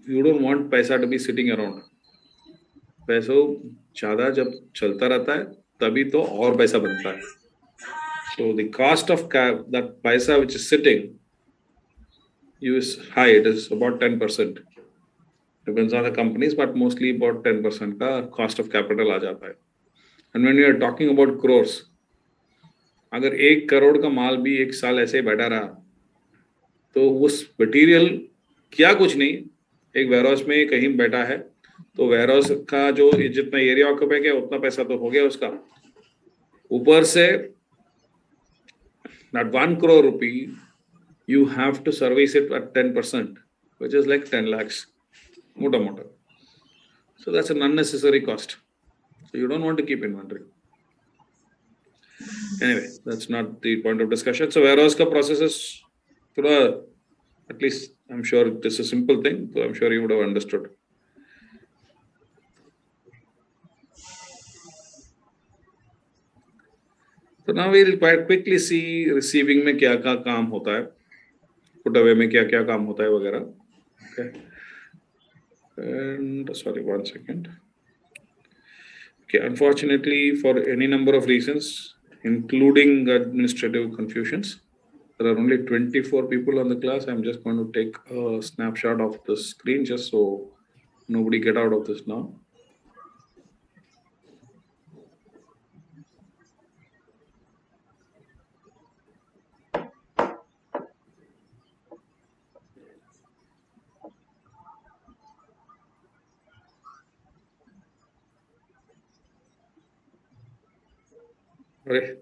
Speaker 1: you don't want पैसा to be sitting around. पैसों ज़्यादा जब चलता रहता है, तभी तो और पैसा बनता है. So the cost of that paisa which is sitting is high. It is about 10%. Depends on the companies, but mostly about 10% का cost of capital आ जाता है. And when we are talking about crores, अगर 1 करोड़ का माल भी 1 साल ऐसे ही बैठा रहा, तो उस मटेरियल क्या कुछ नहीं, एक वेयरहाउस में कहीं बैठा है, तो वेयरहाउस का जो जितना एरिया ऑक्यूपाई किया उतना पैसा तो हो गया उसका. ऊपर से that 1 crore rupee, you have to service it at 10%, which is like 10 lakhs. Mota. So that's an unnecessary cost. So you don't want to keep inventory. Anyway, that's not the point of discussion. So warehouse ka process is, at least I'm sure it is a simple thing. So I'm sure you would have understood. So now we'll quite quickly see receiving में क्या क्या काम होता है, put away में क्या क्या काम होता है वगैरह. Okay. And sorry, 1 second. Okay, unfortunately, for any number of reasons, including administrative confusions, there are only 24 people on the class. I'm just going to take a snapshot of the screen just so nobody get out of this now. Okay.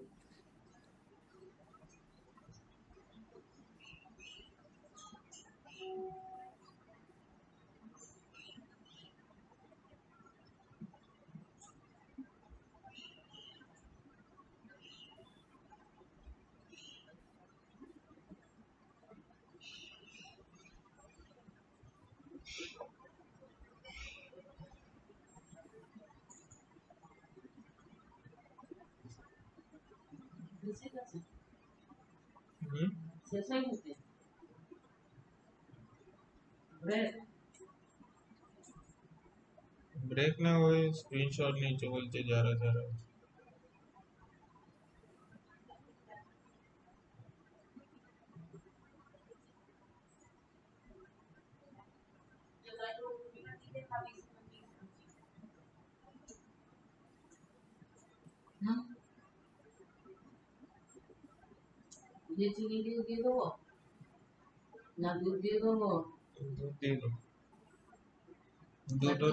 Speaker 3: Break ना हो, screenshot नीचे बोलते जा रहा.
Speaker 6: ये चीनी दे दो ना, दूध दे दो.
Speaker 3: दूध दे दो. दूध दो.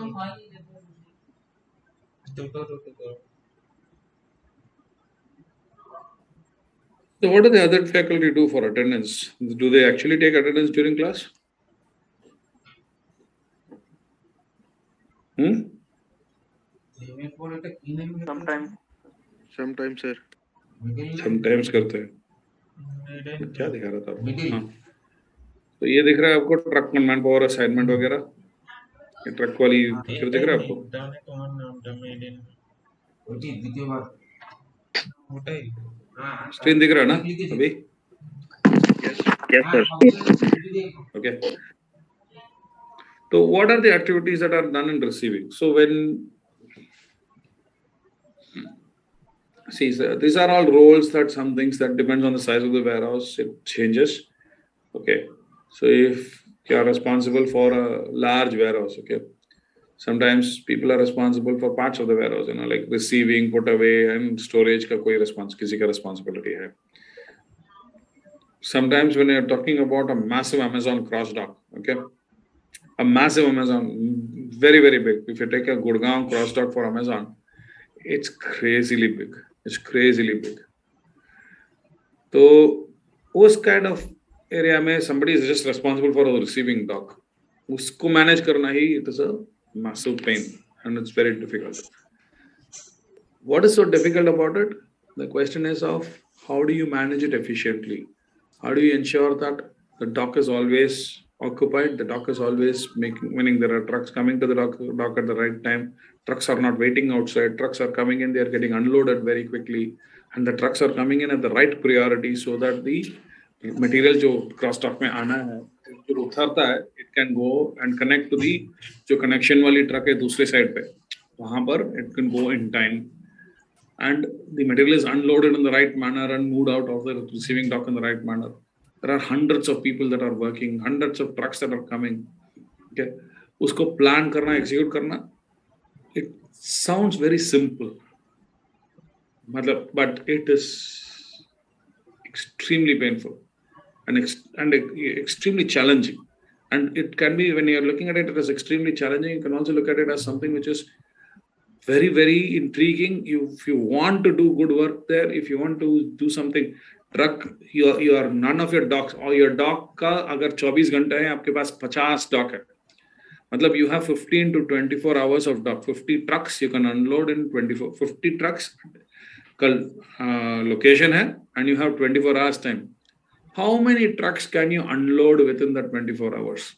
Speaker 1: So what do the other faculty do for attendance? Do they actually take attendance during class?
Speaker 5: Sometimes.
Speaker 2: Sometimes, sir.
Speaker 1: Sometimes करते हैं. क्या दिखा रहा था आपको? हाँ. तो ये दिख रहा है आपको ट्रक मैन पावर असाइनमेंट वगैरह, ये ट्रक वाली पिक्चर दिख रहा है आपको? स्क्रीन दिख रहा है ना अभी?
Speaker 5: Yes, sir.
Speaker 1: Okay. So what are the activities that are done in receiving? So when, see, sir, these are all roles that some things that depends on the size of the warehouse, it changes. Okay. So if you are responsible for a large warehouse, okay, sometimes people are responsible for parts of the warehouse, like receiving, put away, and storage का कोई किसी का responsibility है. Sometimes when you're talking about a massive Amazon cross dock, okay, a massive Amazon, very, very big. If you take a Gurgaon cross dock for Amazon, it's crazily big. It's crazily big. So, those kind of area में somebody is just responsible for the receiving dock. उसको manage करना ही it is a massive pain and it's very difficult. What is so difficult about it? The question is of how do you manage it efficiently? How do you ensure that the dock is always occupied? The dock is always meaning there are trucks coming to the dock at the right time. Trucks are not waiting outside. Trucks are coming in, they are getting unloaded very quickly. And the trucks are coming in at the right priority so that the material जो cross dock में आना है, जो उतरता है, it can go and connect to the जो connection वाली truck है दूसरे side पे, वहाँ पर it can go in time. And the material is unloaded in the right manner and moved out of the receiving dock in the right manner. There are hundreds of people that are working, hundreds of trucks that are coming. Okay, उसको plan करना, execute करना, it sounds very simple, but it is extremely painful and extremely challenging. And it can be, when you're looking at it as extremely challenging, you can also look at it as something which is very, very intriguing. If you want to do good work there, if you want to do something, truck, your none of your docks or your dock का अगर 24 घंटे है आपके पास 50 dock है, मतलब you have 15 to 24 hours of dock. 50 trucks you can unload in 24. 50 trucks कल location है and you have 24 hours time. How many trucks can you unload within that 24 hours?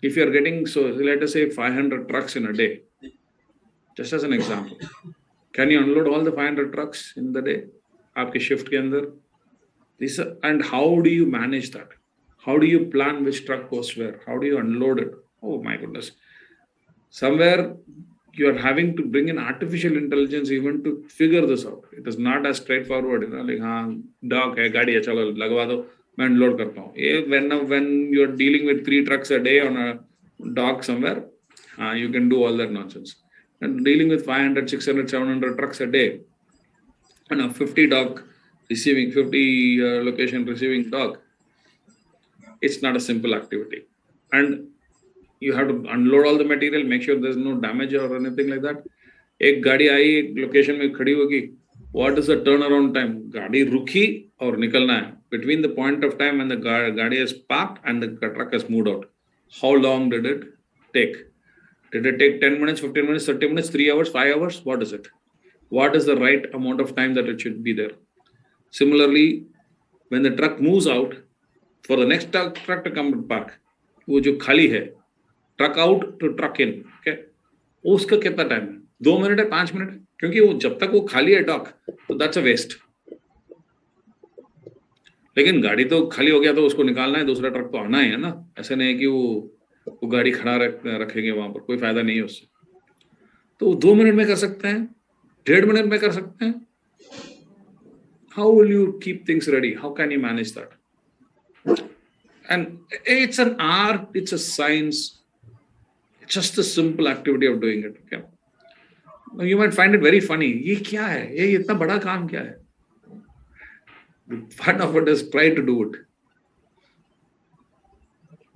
Speaker 1: If you are getting, so let us say 500 trucks in a day, just as an example, can you unload all the 500 trucks in the day? आपके shift के अंदर? And how do you manage that? How do you plan which truck goes where? How do you unload it? Oh my goodness. Somewhere you are having to bring in artificial intelligence even to figure this out. It is not as straightforward, like हाँ dock है, गाड़ी है, चलो लगवा दो, मैं unload करता हूँ. When you are dealing with 3 trucks a day on a dock somewhere, you can do all that nonsense. And dealing with 500, 600, 700 trucks a day and a 50 dock receiving, 50 location receiving dock, it's not a simple activity. And you have to unload all the material, make sure there's no damage or anything like that. एक गाड़ी आई, एक location में खड़ी होगी, what is the turnaround time? गाड़ी रुकी और निकलना है. Between the point of time when the गाड़ी is parked and the truck has moved out, how long did it take? Did it take 10 minutes, 15 minutes, 30 minutes, 3 hours, 5 hours? What is it? What is the right amount of time that it should be there? Similarly, when the truck moves out, for the next truck to come to park, वो जो खाली है, truck out to truck in, okay, उसका कितना time है? 2 minute है, 5 minute है? क्योंकि वो जब तक वो खाली है डॉक, तो that's a waste. लेकिन गाड़ी तो खाली हो गया तो उसको निकालना है, दूसरा ट्रक तो आना ही है ना. ऐसे नहीं है कि वो गाड़ी खड़ा रखेंगे वहां पर, कोई फायदा नहीं है उससे. तो 2 मिनट में कर सकते हैं, 1.5 मिनट में कर सकते हैं. How will you keep things ready? How can you manage that? And it's an art, it's a science, it's just a simple activity of doing it. Okay? Now you might find it very funny. ये क्या है? ये इतना बड़ा काम क्या है? The fun of it is try to do it.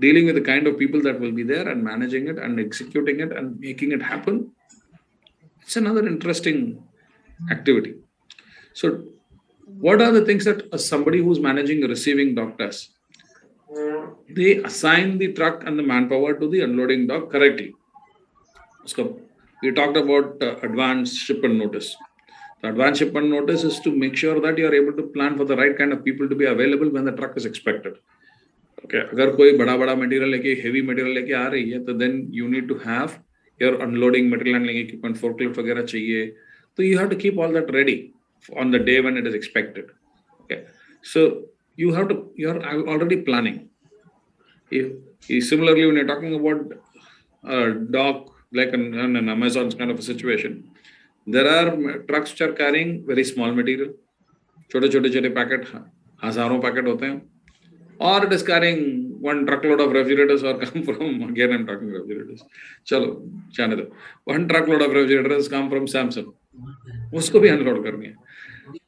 Speaker 1: Dealing with the kind of people that will be there and managing it and executing it and making it happen, it's another interesting activity. So what are the things that somebody who's managing a receiving dock does? They assign the truck and the manpower to the unloading dock correctly. So we talked about advanced shipment notice. The advanced shipment notice is to make sure that you are able to plan for the right kind of people to be available when the truck is expected. Okay, अगर कोई बड़ा material लेके heavy material लेके आ रही है, तो then you need to have your unloading material handling equipment, forklift वगैरह चाहिए. So you have to keep all that ready on the day when it is expected. Okay, so you are already planning. Similarly, when you're talking about a dock like an Amazon's kind of a situation, there are trucks which are carrying very small material, छोटे packet, हजारों packet होते हैं, or it is carrying 1 truckload of refrigerators or come from, again I'm talking refrigerators, चलो जाने दो, 1 truckload of refrigerators come from Samsung, उसको भी unload करनी है.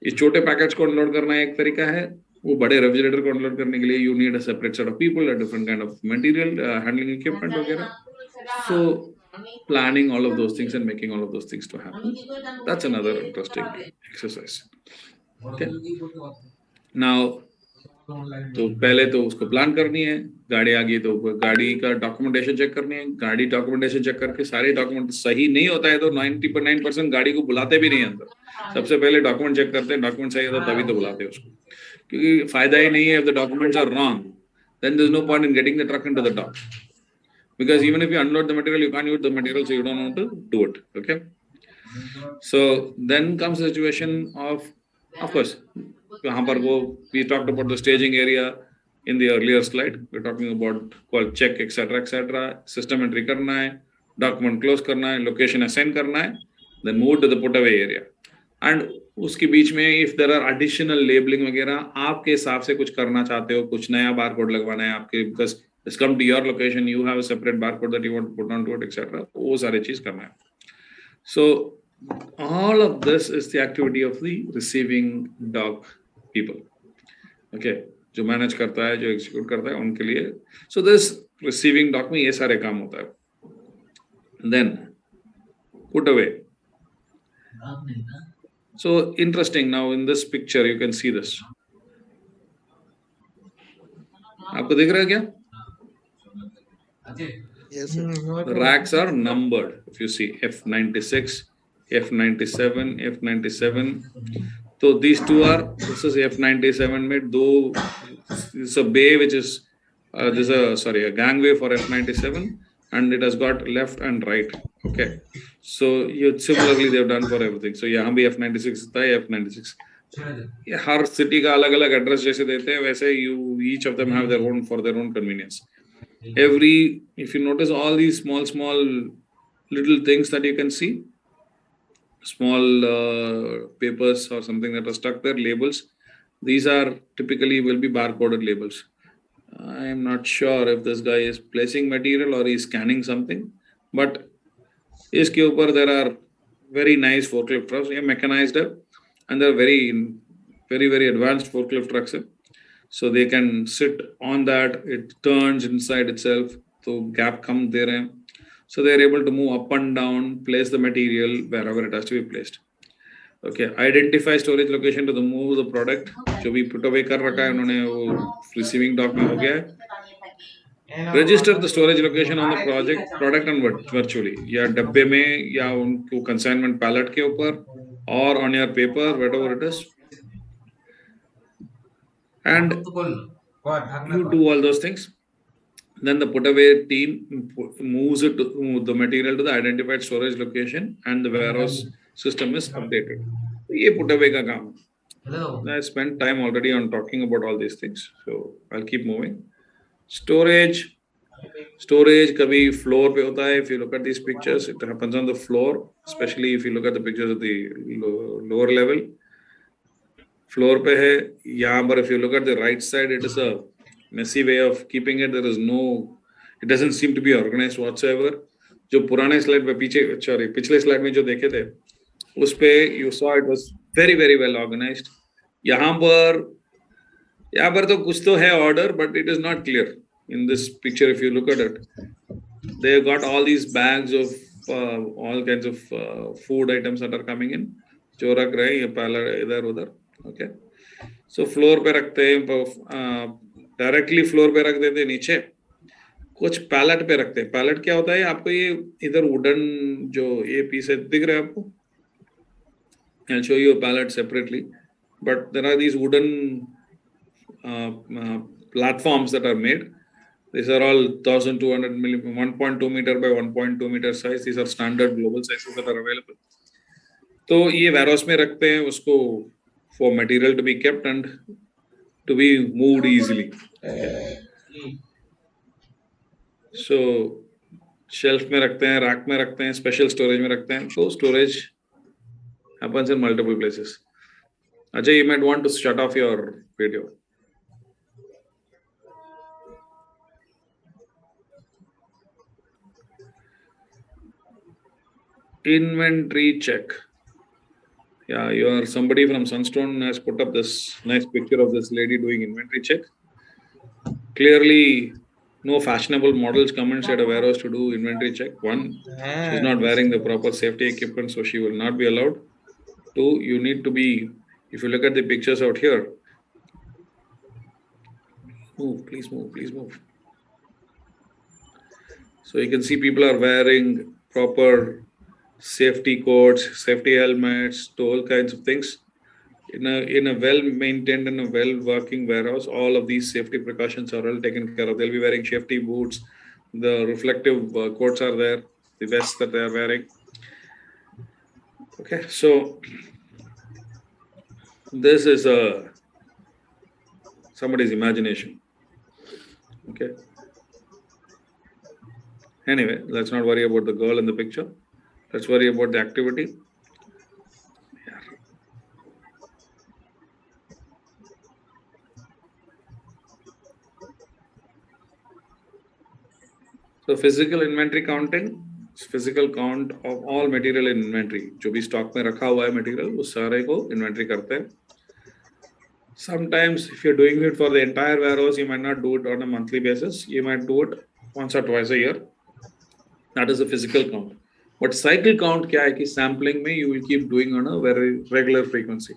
Speaker 1: ये छोटे पैकेट्स को अनलोड करना एक तरीका है, वो बड़े रेफ्रिजरेटर को अनलोड करने के लिए you need a separate set of people, a different kind of material, handling equipment वगैरह. So planning all of those things and making all of those things to happen, that's another interesting exercise. Okay. Now तो पहले तो उसको plan करनी है, गाड़ी आ गई तो गाड़ी का डॉक्यूमेंटेशन चेक करनी है, गाड़ी डॉक्यूमेंटेशन चेक करके सारे डॉक्यूमेंट सही नहीं होता है तो 99% गाड़ी को बुलाते भी नहीं अंदर, सबसे पहले डॉक्यूमेंट चेक करते हैं, डॉक्यूमेंट सही होता तभी तो बुलाते हैं उसको, क्योंकि फायदा ही नहीं है if the documents are wrong then there's no point in getting the truck into the dock, because even if you unload the material you can't use the material, so you don't want to do it. Okay, so then comes the situation of course यहाँ पर वो we talked about the staging area in the earlier slide, we're talking about call check etc, system entry करना है, document close करना है, location assign करना है, then move to the put away area, and उसके बीच में if there are additional labeling वगैरह आपके हिसाब से कुछ करना चाहते हो, कुछ नया barcode लगवाना है आपके, because it's come to your location, you have a separate barcode that you want to put onto it etc, वो सारे चीज करना है. So all of this is the activity of the receiving dock people. Okay, जो manage करता है, जो execute करता है उनके लिए. So this receiving dock में ये सारे काम होता है. Then put away. So interesting, now in this picture you can see this. आपको दिख रहा है क्या?
Speaker 2: Yes, sir.
Speaker 1: The racks are numbered. If you see F96, F97, F97. So these two are, this is F97 में दो, this is a bay which is, this is a gangway for F97 and it has got left and right. Okay. So similarly they have done for everything. So यहाँ भी F96 था, F96. ये हर city का अलग अलग address जैसे देते हैं वैसे each of them have their own for their own convenience. If you notice all these small little things that you can see, small papers or something that are stuck there, labels, these are typically will be barcoded labels. I am not sure if this guy is placing material or he's scanning something, but इसके ऊपर there are very nice forklift trucks, ये mechanized है, and they're very advanced forklift trucks है. So they can sit on that, it turns inside itself, so gap कम दे रहे हैं. So they are able to move up and down, place the material wherever it has to be placed. Okay, identify storage location to move the product. जो भी put away कर रखा है उन्होंने वो receiving dock में हो गया है. Register the storage location on the product and virtually, या डब्बे में या उनको consignment pallet के ऊपर or on your paper, whatever it is. And you do all those things. Then the put away team moves the material to the identified storage location and the warehouse system is updated. ये put away का काम. I spent time already on talking about all these things, so I'll keep moving. Storage कभी floor पे होता है. If you look at these pictures, it happens on the floor, especially if you look at the pictures of the lower level. Floor पे है यहाँ पर. If you look at the right side, it is a messy way of keeping it. It doesn't seem to be organized whatsoever. जो पुराने slide पे पिछले slide में जो देखे थे उस पे you saw it was very well organized. यहाँ पर तो कुछ तो है order, but it is not clear in this picture. If you look at it, they got all these bags of all kinds of food items that are coming in, जो रख रहे हैं ये pallet इधर उधर. Okay, so floor पे रखते हैं, डायरेक्टली फ्लोर पे रख देते हैं नीचे, कुछ पैलेट पे रखते हैं. पैलेट क्या होता है? आपको ये इधर वुडन जो ये पीस है दिख रहा है आपको? I'll show you a pallet separately, but there are these wooden platforms that are made. These are all 1200 mm, 1.2 meter by 1.2 meter size. These are standard global sizes that are available. तो ये warehouse में रखते हैं उसको for material to be kept and to be moved easily. So shelf में रखते हैं, rack में रखते हैं, special storage में रखते हैं. So storage happens in multiple places. Ajay, you might want to shut off your video. Inventory check. Yeah, somebody from Sunstone has put up this nice picture of this lady doing inventory check. Clearly, no fashionable models come inside a warehouse to do inventory check. One, she's not wearing the proper safety equipment, so she will not be allowed. Two, you need to be, if you look at the pictures out here, Move, please move, please move. So you can see people are wearing proper safety coats, safety helmets, all kinds of things. In a well maintained and a well working warehouse, all of these safety precautions are all taken care of. They'll be wearing safety boots, the reflective coats are there, the vests that they are wearing. Okay, so this is somebody's imagination. Okay. Anyway, let's not worry about the girl in the picture. Let's worry about the activity. So physical inventory counting, physical count of all material in inventory. जो भी stock में रखा हुआ है material, वो सारे को inventory करते हैं. Sometimes if you're doing it for the entire warehouse, you might not do it on a monthly basis. You might do it once or twice a year. That is a physical count. But cycle count क्या है कि sampling में you will keep doing on a very regular frequency.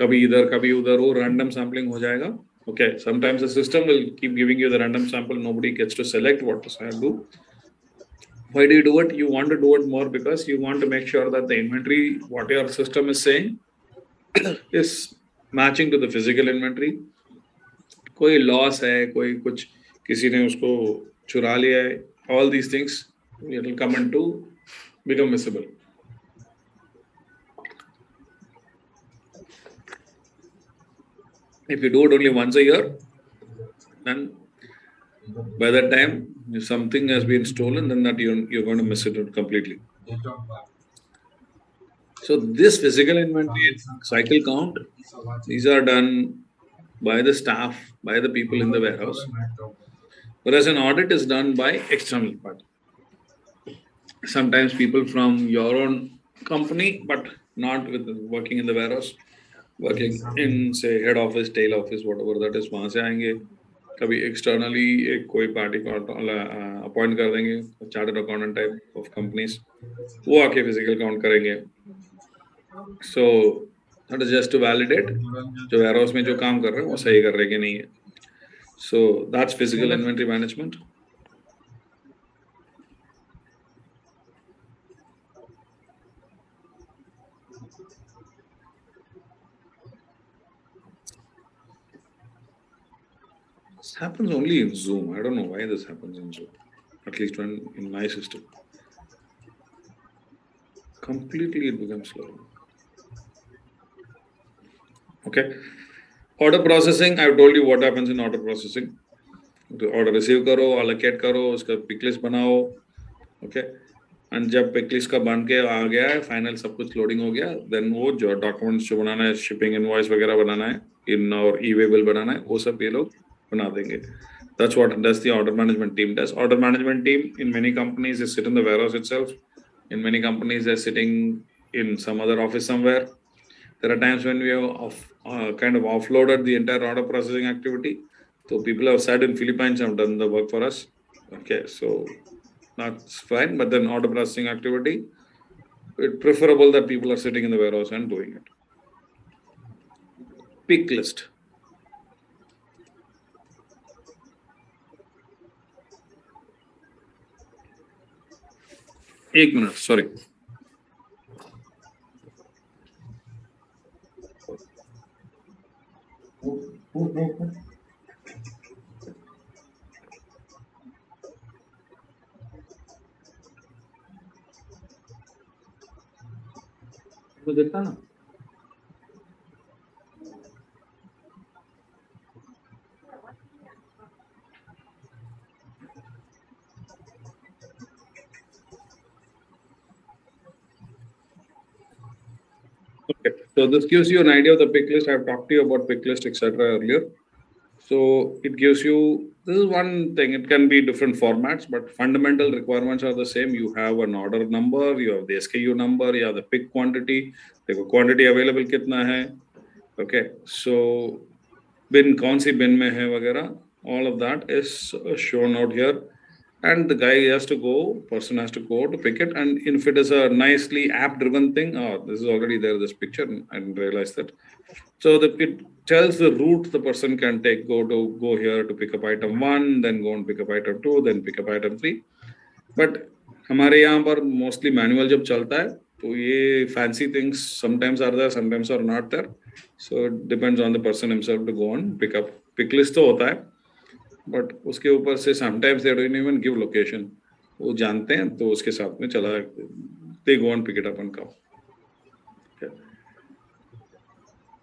Speaker 1: कभी इधर कभी उधर वो random sampling हो जाएगा. Okay, sometimes the system will keep giving you the random sample. Nobody gets to select what to do. Why do you do it? You want to do it more because you want to make sure that the inventory, what your system is saying, is matching to the physical inventory. कोई loss है, कोई कुछ किसी ने उसको चुरा लिया है. All these things it will come into become visible. If you do it only once a year, then by that time, if something has been stolen, then that you're going to miss it completely. So this physical inventory cycle count, these are done by the staff, by the people in the warehouse. Whereas an audit is done by external party. Sometimes people from your own company, but not with working in the warehouse, working in say head office, tail office, whatever that is, वहाँ से आएंगे. कभी externally एक कोई party को appoint कर देंगे, chartered accountant type of companies, वो आके फिजिकल काउंट करेंगे. So that is just to validate जो वेयरहाउस में जो काम कर रहे हैं वो सही कर रहे हैं कि नहीं है. So that's physical inventory management. This happens only in Zoom. I don't know why this happens in Zoom. At least when in my system. Completely it becomes slow. Okay. Order processing, I've told you what happens in order processing. तो order receive करो, allocate करो, उसका pick list बनाओ. Okay. And जब pick list का बन के आ गया है, final सब कुछ loading हो गया, then वो जो documents जो बनाना है, shipping invoice वगैरह बनाना है, in और e-way bill बनाना है, वो सब ये लोग बना देंगे. That's what does the order management team does. Order management team in many companies is sit in the warehouse itself. In many companies they're sitting in some other office somewhere. There are times when we have kind of offloaded the entire order processing activity. So people have sat in Philippines have done the work for us. Okay, so that's fine. But then order processing activity, it's preferable that people are sitting in the warehouse and doing it. Pick list. एक minute, sorry. तो देखता ना. Okay, so this gives you an idea of the pick list. I've talked to you about pick list, etc. earlier. So it gives you, this is one thing, it can be different formats, but fundamental requirements are the same. You have an order number, you have the SKU number, you have the pick quantity, the quantity available kitna hai. Okay, so bin kaun si bin mein hai वगैरह, all of that is shown out here. And the guy has to go, person has to go to pick it. And if it is a nicely app driven thing, oh, this is already there, this picture, I didn't realize that. So tells the route the person can take. Go here to pick up item 1, then go and pick up item 2, then pick up item 3. But हमारे यहाँ पर mostly manual जब चलता है तो ये fancy things sometimes are there, sometimes are not there. So it depends on the person himself to go and pick up. Pick list तो होता है, but उसके ऊपर से sometimes they don't even give location. वो जानते हैं तो उसके साथ में चला, they go and pick it up and come. Okay.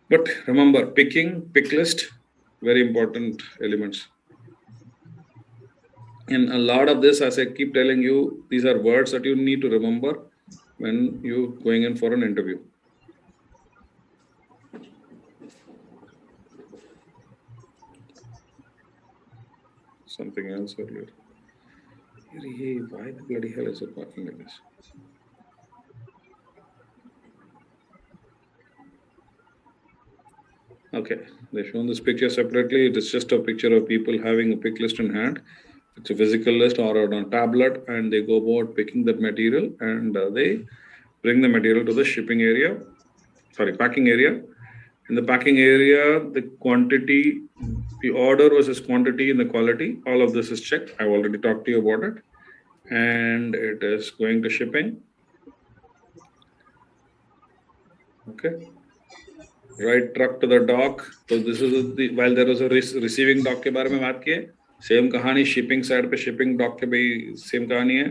Speaker 1: But remember, picking, pick list, very important elements. And a lot of this, as I keep telling you, these are words that you need to remember when you're going in for an interview. Something else earlier. Hey, why the bloody hell is it working like this? Okay, they've shown this picture separately. It is just a picture of people having a pick list in hand. It's a physical list or on a tablet, and they go about picking that material, and they bring the material to the packing area. In the packing area, the quantity, the order versus quantity and the quality, all of this is checked. I've already talked to you about it. And it is going to shipping. Okay. Right truck to the dock. So this is while there was a receiving dock के बारे में बात की है, same कहानी shipping side पे shipping dock के भी सेम कहानी है.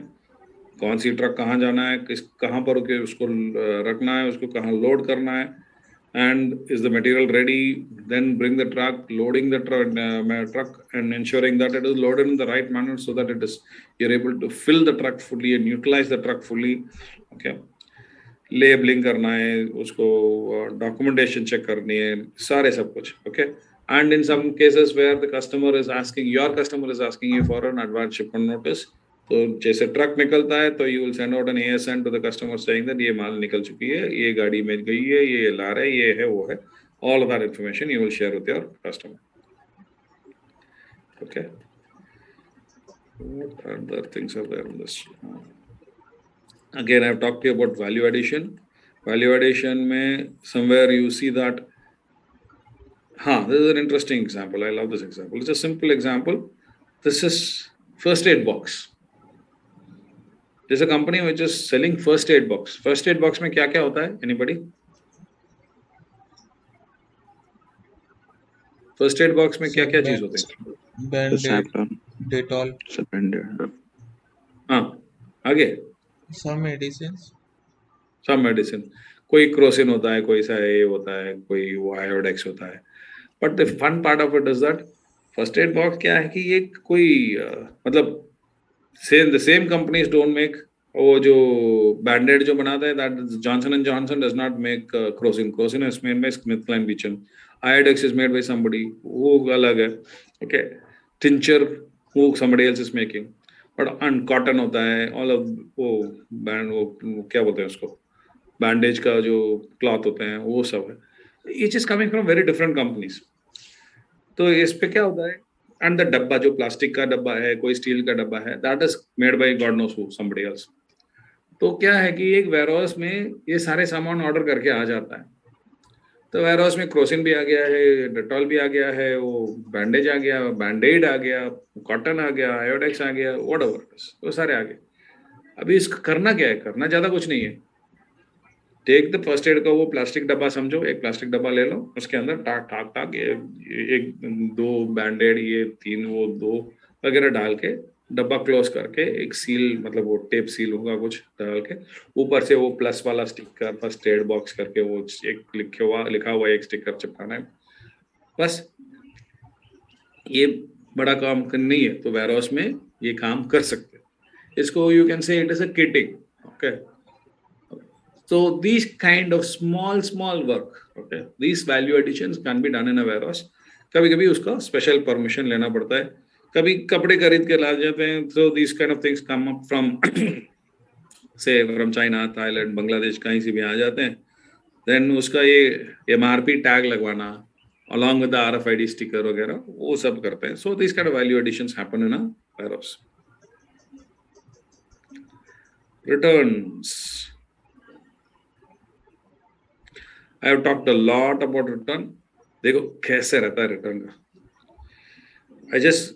Speaker 1: कौन सी ट्रक कहाँ जाना है, कहाँ पर उसको रखना है, उसको कहाँ लोड करना है, and is the material ready, then bring the truck, loading the truck and ensuring that it is loaded in the right manner so that you're able to fill the truck fully and utilize the truck fully. Okay. Labeling करना है, उसको documentation check करनी है, सारे सब कुछ. Okay. And in some cases where your customer is asking you for an advance shipment notice, तो जैसे ट्रक निकलता है तो you will send out an ASN to the customer saying that ये माल निकल चुकी है, ये गाड़ी में गई है, ये ला रहा है, ये है, वो है. All of that information you will share with your customer. Okay. What other things are there in this? Again, I've talked to you about value addition. Value addition में somewhere you see that. This is an interesting example. I love this example. It's a simple example. This is first aid box. There's a company which is selling first aid box. First aid box में क्या क्या होता है? Anybody? First aid box में क्या क्या चीज होते हैं?
Speaker 3: Band-aid, Dettol.
Speaker 1: आगे.
Speaker 3: Some medicines.
Speaker 1: Some medicine. कोई क्रोसिन होता है, कोई सा ये होता है, कोई वायोडेक्स होता है. But the fun part of it is that first aid box क्या है कि ये कोई मतलब the same companies don't make वो जो Band-Aid जो बनाता है, that Johnson & Johnson does not make Crocin. Crocin is made by SmithKline Iodex is made by somebody, वो अलग है. Okay. Tincture, वो somebody else is making. But and cotton होता है, all of वो क्या बोलते हैं उसको, bandage का जो cloth होते हैं, वो सब है. Each is coming from very different companies. तो इस पे क्या होता है, and the डब्बा जो प्लास्टिक का डब्बा है, कोई स्टील का डब्बा है, that is made by God knows who, somebody else. तो क्या है कि एक वेयरहाउस में ये सारे सामान ऑर्डर करके आ जाता है. तो वेयरहाउस में क्रोसिन भी आ गया है, डेटॉल भी आ गया है, वो बैंडेज आ गया, बैंडेड आ गया, कॉटन आ गया, आयोडेक्स आ गया, व्हाटएवर, वो सारे आ गए. अभी इसका करना क्या है? करना ज्यादा कुछ नहीं है. टेक द फर्स्ट एड का वो प्लास्टिक डब्बा समझो, एक प्लास्टिक डब्बा ले लो, उसके अंदर टाक एक दो बैंडेड, ये 3 वो 2 वगैरह डाल के डब्बा क्लोज करके एक सील, मतलब वो टेप सील होगा कुछ डाल के, ऊपर से वो प्लस वाला स्टिकर फर्स्ट एड बॉक्स करके वो एक लिखा हुआ एक स्टिकर चिपकाना है. बस ये बड़ा काम नहीं है, तो वेयरहाउस में ये काम कर सकते हैं. इसको you can say it is a kiting. Okay. So these kind of small work, okay, these value additions can be done in a warehouse. कभी-कभी उसका special permission लेना पड़ता है. कभी कपड़े खरीद के ला जाते हैं. So these kind of things come up from say from China, Thailand, Bangladesh, कहीं से भी आ जाते हैं. Then उसका ये MRP tag लगवाना along with the RFID sticker वगैरह वो सब करते हैं. So these kind of value additions happen in a warehouse. Returns. I have talked a lot about return. देखो कैसे रहता है रिटर्न का. I just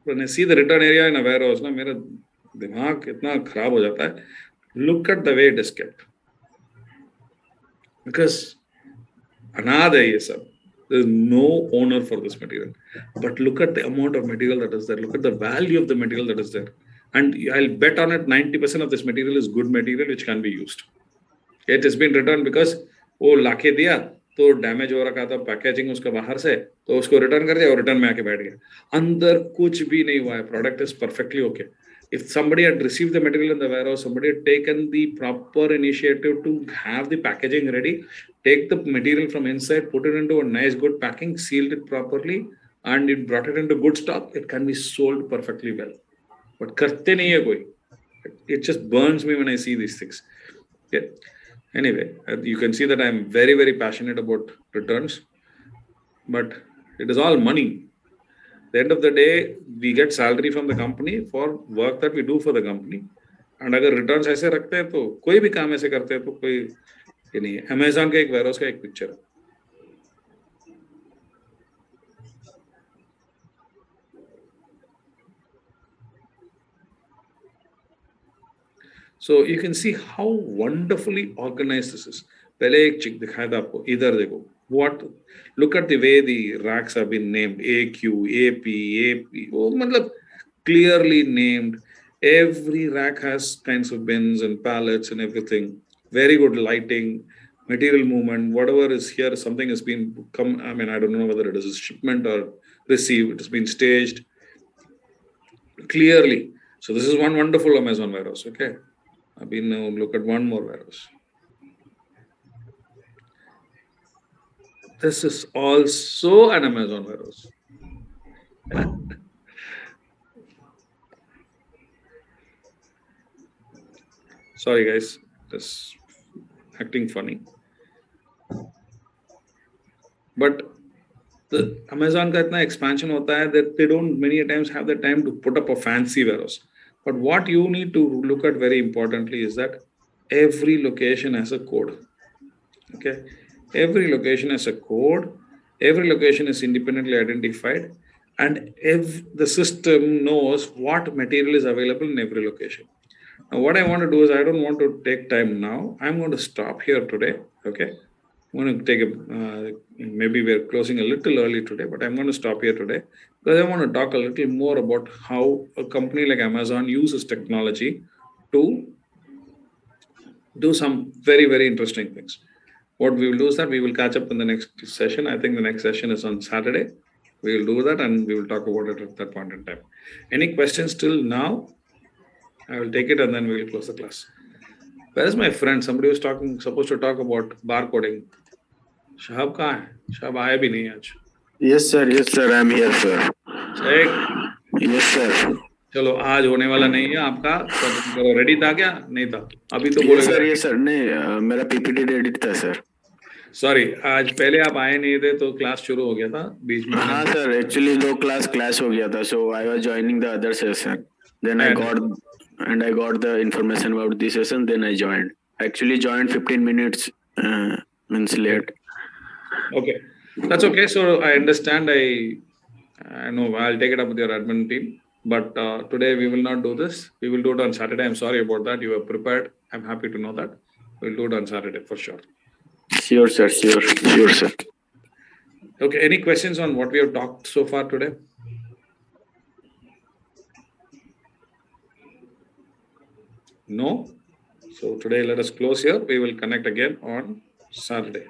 Speaker 1: when I see the return area in a warehouse ना मेरा दिमाग इतना खराब हो जाता है. Look at the way it is kept. Because अनाथ है ये सब. There is no owner for this material. But look at the amount of material that is there. Look at the value of the material that is there. And I'll bet on it 90% of this material is good material which can be used. It has been returned because वो लाके दिया तो damage हो रखा था packaging उसका बाहर से, तो उसको रिटर्न कर दिया और रिटर्न में आके बैठ गया. अंदर कुछ भी नहीं हुआ है. Product is perfectly okay. If somebody had received the material in the warehouse, somebody had taken the proper initiative to have the packaging ready, take the material from inside, put it into a nice good packing, sealed it properly, and it brought it into good stock, it can be sold perfectly well. But करते नहीं है कोई. It just burns me when I see these things. Okay. Anyway, you can see that I'm very, very passionate about returns, but it is all money. At the end of the day, we get salary from the company for work that we do for the company. And अगर returns ऐसे रखते हैं तो कोई भी काम ऐसे करते हैं तो कोई ये नहीं है. Amazon का एक warehouse का एक picture है. So you can see how wonderfully organized this is. पहले एक चिक दिखाया था आपको. इधर देखो. What? Look at the way the racks have been named. AQ, AP, AP. वो मतलब clearly named. Every rack has kinds of bins and pallets and everything. Very good lighting, material movement. Whatever is here, something has been come. I mean, I don't know whether it is a shipment or received. It has been staged clearly. So this is one wonderful Amazon warehouse. Okay. I've been now look at one more warehouse. This is also an Amazon warehouse. Sorry guys, just acting funny. But the Amazon का इतना expansion होता है that they don't many times have the time to put up a fancy warehouse. But what you need to look at very importantly is that every location has a code. Okay, every location has a code. Every location is independently identified, and if the system knows what material is available in every location. Now, what I want to do is I don't want to take time now. I'm going to stop here today. Okay, I'm going to take maybe we're closing a little early today, but I'm going to stop here today because I want to talk a little more about how a company like Amazon uses technology to do some very, very interesting things. What we will do is that we will catch up in the next session. I think the next session is on Saturday. We will do that and we will talk about it at that point in time. Any questions till now? I will take it and then we will close the class. Where is my friend? Somebody was supposed to talk about barcoding. Shahab कहाँ है? Shahab आया भी नहीं आज.
Speaker 7: Yes sir, I'm here sir.
Speaker 1: Check.
Speaker 7: Yes sir.
Speaker 1: चलो आज होने वाला नहीं है आपका. तो रेडी था क्या? नहीं था. अभी तो
Speaker 7: Yes
Speaker 1: बोलेगा.
Speaker 7: sir, नहीं मेरा PPT रेडी था सर.
Speaker 1: सॉरी, आज पहले आप आए नहीं थे तो क्लास शुरू हो गया था बीच में.
Speaker 7: हाँ सर, एक्चुअली दो क्लास हो गया था, so I was joining the other session. Then I got the information about this session. Then I joined. Actually joined 15 minutes means late.
Speaker 1: Okay, that's okay. So I understand. I know. I'll take it up with your admin team. But today we will not do this. We will do it on Saturday. I'm sorry about that. You were prepared. I'm happy to know that. We'll do it on Saturday for sure.
Speaker 7: Sure sir.
Speaker 1: Okay. Any questions on what we have talked so far today? No. So today let us close here. We will connect again on Saturday.